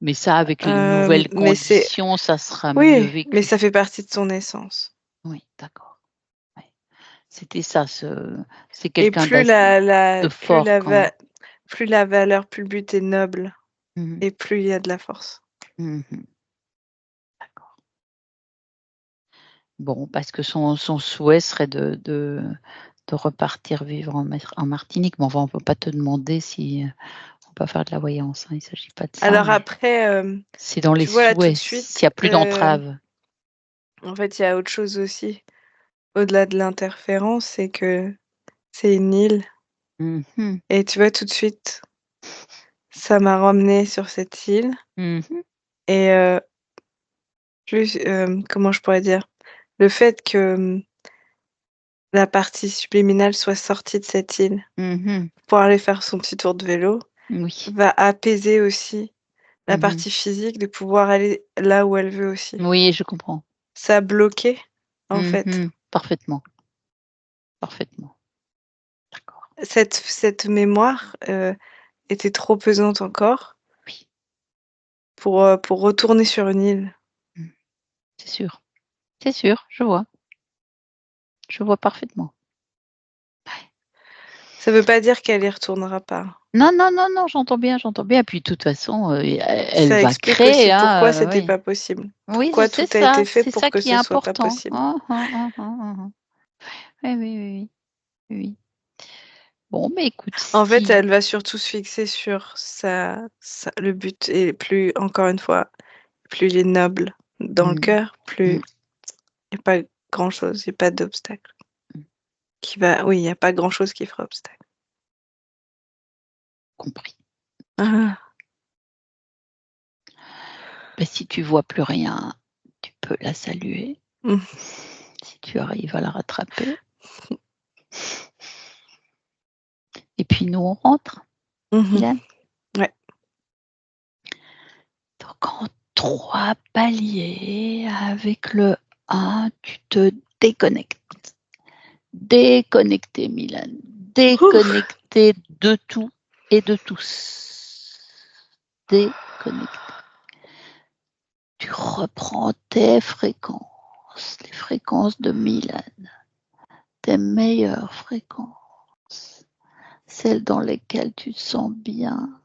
Mais ça, avec les nouvelles Mais c'est conditions, ça sera mieux oui, vécu. mais ça fait partie de son essence. Oui, d'accord. Ouais. C'était ça, c'est Et quelqu'un plus de fort quand même. plus la valeur, plus le but est noble, Mmh. et plus il y a de la force. D'accord. Bon, parce que son souhait serait de repartir vivre en Martinique. Bon, enfin, on peut pas te demander si on peut faire de la voyance, hein, il s'agit pas de ça, Alors mais après, c'est dans les tu vois là tout de souhaits, suite, s'il y a plus d'entraves. en fait, il y a autre chose aussi, au-delà de l'interférence, c'est que c'est une île. Et tu vois tout de suite, ça m'a ramenée sur cette île et plus, comment je pourrais dire? Le fait que, la partie subliminale soit sortie de cette île pour aller faire son petit tour de vélo, Oui. va apaiser aussi la partie physique de pouvoir aller là où elle veut aussi. Oui, je comprends. Ça bloquait, en fait. Parfaitement. Parfaitement. D'accord. Cette mémoire, était trop pesante encore Oui. pour retourner sur une île. C'est sûr. C'est sûr, je vois. Je vois parfaitement. Ça veut pas dire qu'elle y retournera pas. Non, j'entends bien. Puis de toute façon, elle Ça va explique aussi créer, pourquoi hein, c'était oui. pas possible. Oui, Pourquoi tout a été fait c'est pour ça que qui est ce soit pas important. possible. Oui. Bon, mais écoute, En fait, si elle va surtout se fixer sur le but, et plus, encore une fois, plus il est noble dans le cœur, plus il y a pas grand-chose, il y a pas d'obstacle oui, il y a pas grand-chose qui fera obstacle. compris. Ah. Bah, si tu vois plus rien, tu peux la saluer. Si tu arrives à la rattraper. Et puis nous, on rentre. Mylène. Ouais. Donc en 3 paliers, avec le 1, tu te déconnectes. Déconnecté, Mylène. Déconnecté de tout et de tous. Déconnecté. Tu reprends tes fréquences, les fréquences de Mylène, tes meilleures fréquences, celles dans lesquelles tu te sens bien,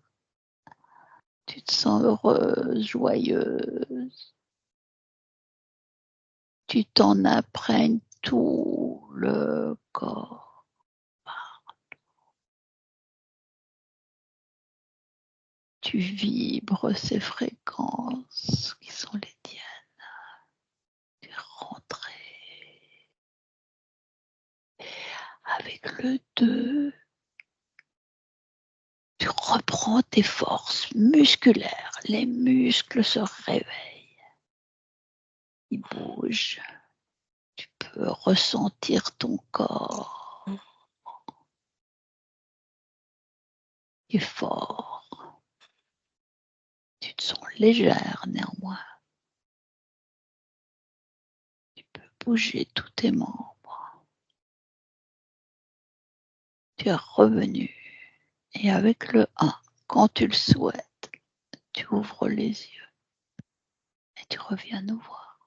tu te sens heureuse, joyeuse. Tu t'en imprègnes tout le corps. Tu vibres ces fréquences qui sont les tiennes. Tu es rentré. le 2, tu reprends tes forces musculaires. Les muscles se réveillent. Ils bougent. Tu peux ressentir ton corps. Il est fort. Tu te sens légère néanmoins. Tu peux bouger tous tes membres. Tu es revenu. Et avec le 1, quand tu le souhaites, tu ouvres les yeux et tu reviens nous voir.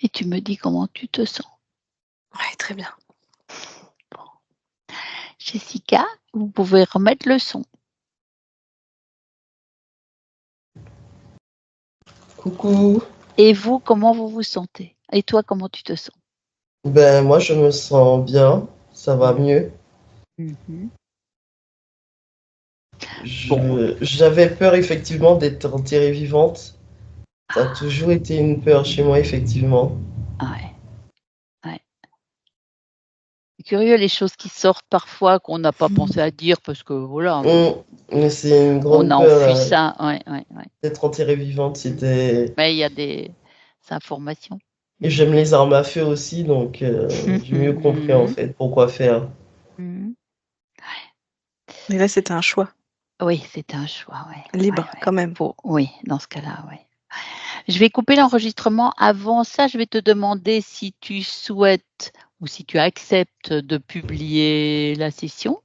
Et tu me dis comment tu te sens. Ouais, très bien. Bon. Jessica, vous pouvez remettre le son. Coucou. Et vous, comment vous vous sentez? Et toi, comment tu te sens? Ben, moi, je me sens bien. Ça va mieux. J'avais peur, effectivement, d'être enterrée vivante. Ça a toujours été une peur chez moi, effectivement. Ouais. C'est curieux les choses qui sortent parfois qu'on n'a pas pensé à dire parce que voilà. Mais c'est une On grande a peur enfui ça. Ouais. d'être enterrée vivante. C'était... Mais il y a des informations. Et j'aime les armes à feu aussi, donc j'ai mieux compris en fait pourquoi faire. Mais là, c'était un choix. Oui, c'était un choix, ouais. Libre, quand même. Oui, dans ce cas-là, oui. Je vais couper l'enregistrement. Avant ça, je vais te demander si tu souhaites ou si tu acceptes de publier la session,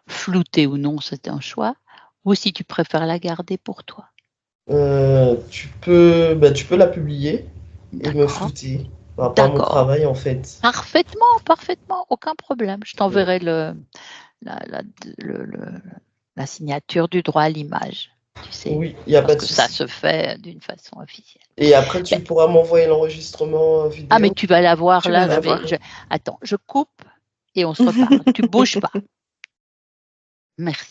floutée ou non, c'est un choix, ou si tu préfères la garder pour toi. Tu peux la publier et me D'accord. flouter par rapport à mon travail en fait. Parfaitement, aucun problème. Je t'enverrai la signature du droit à l'image. Tu sais, Oui, il n'y a pas de parce que souci. ça se fait d'une façon officielle. Et après, tu pourras m'envoyer l'enregistrement vidéo. Ah, mais tu vas l'avoir là. Attends, je coupe et on se reparle. Tu bouges pas. Merci.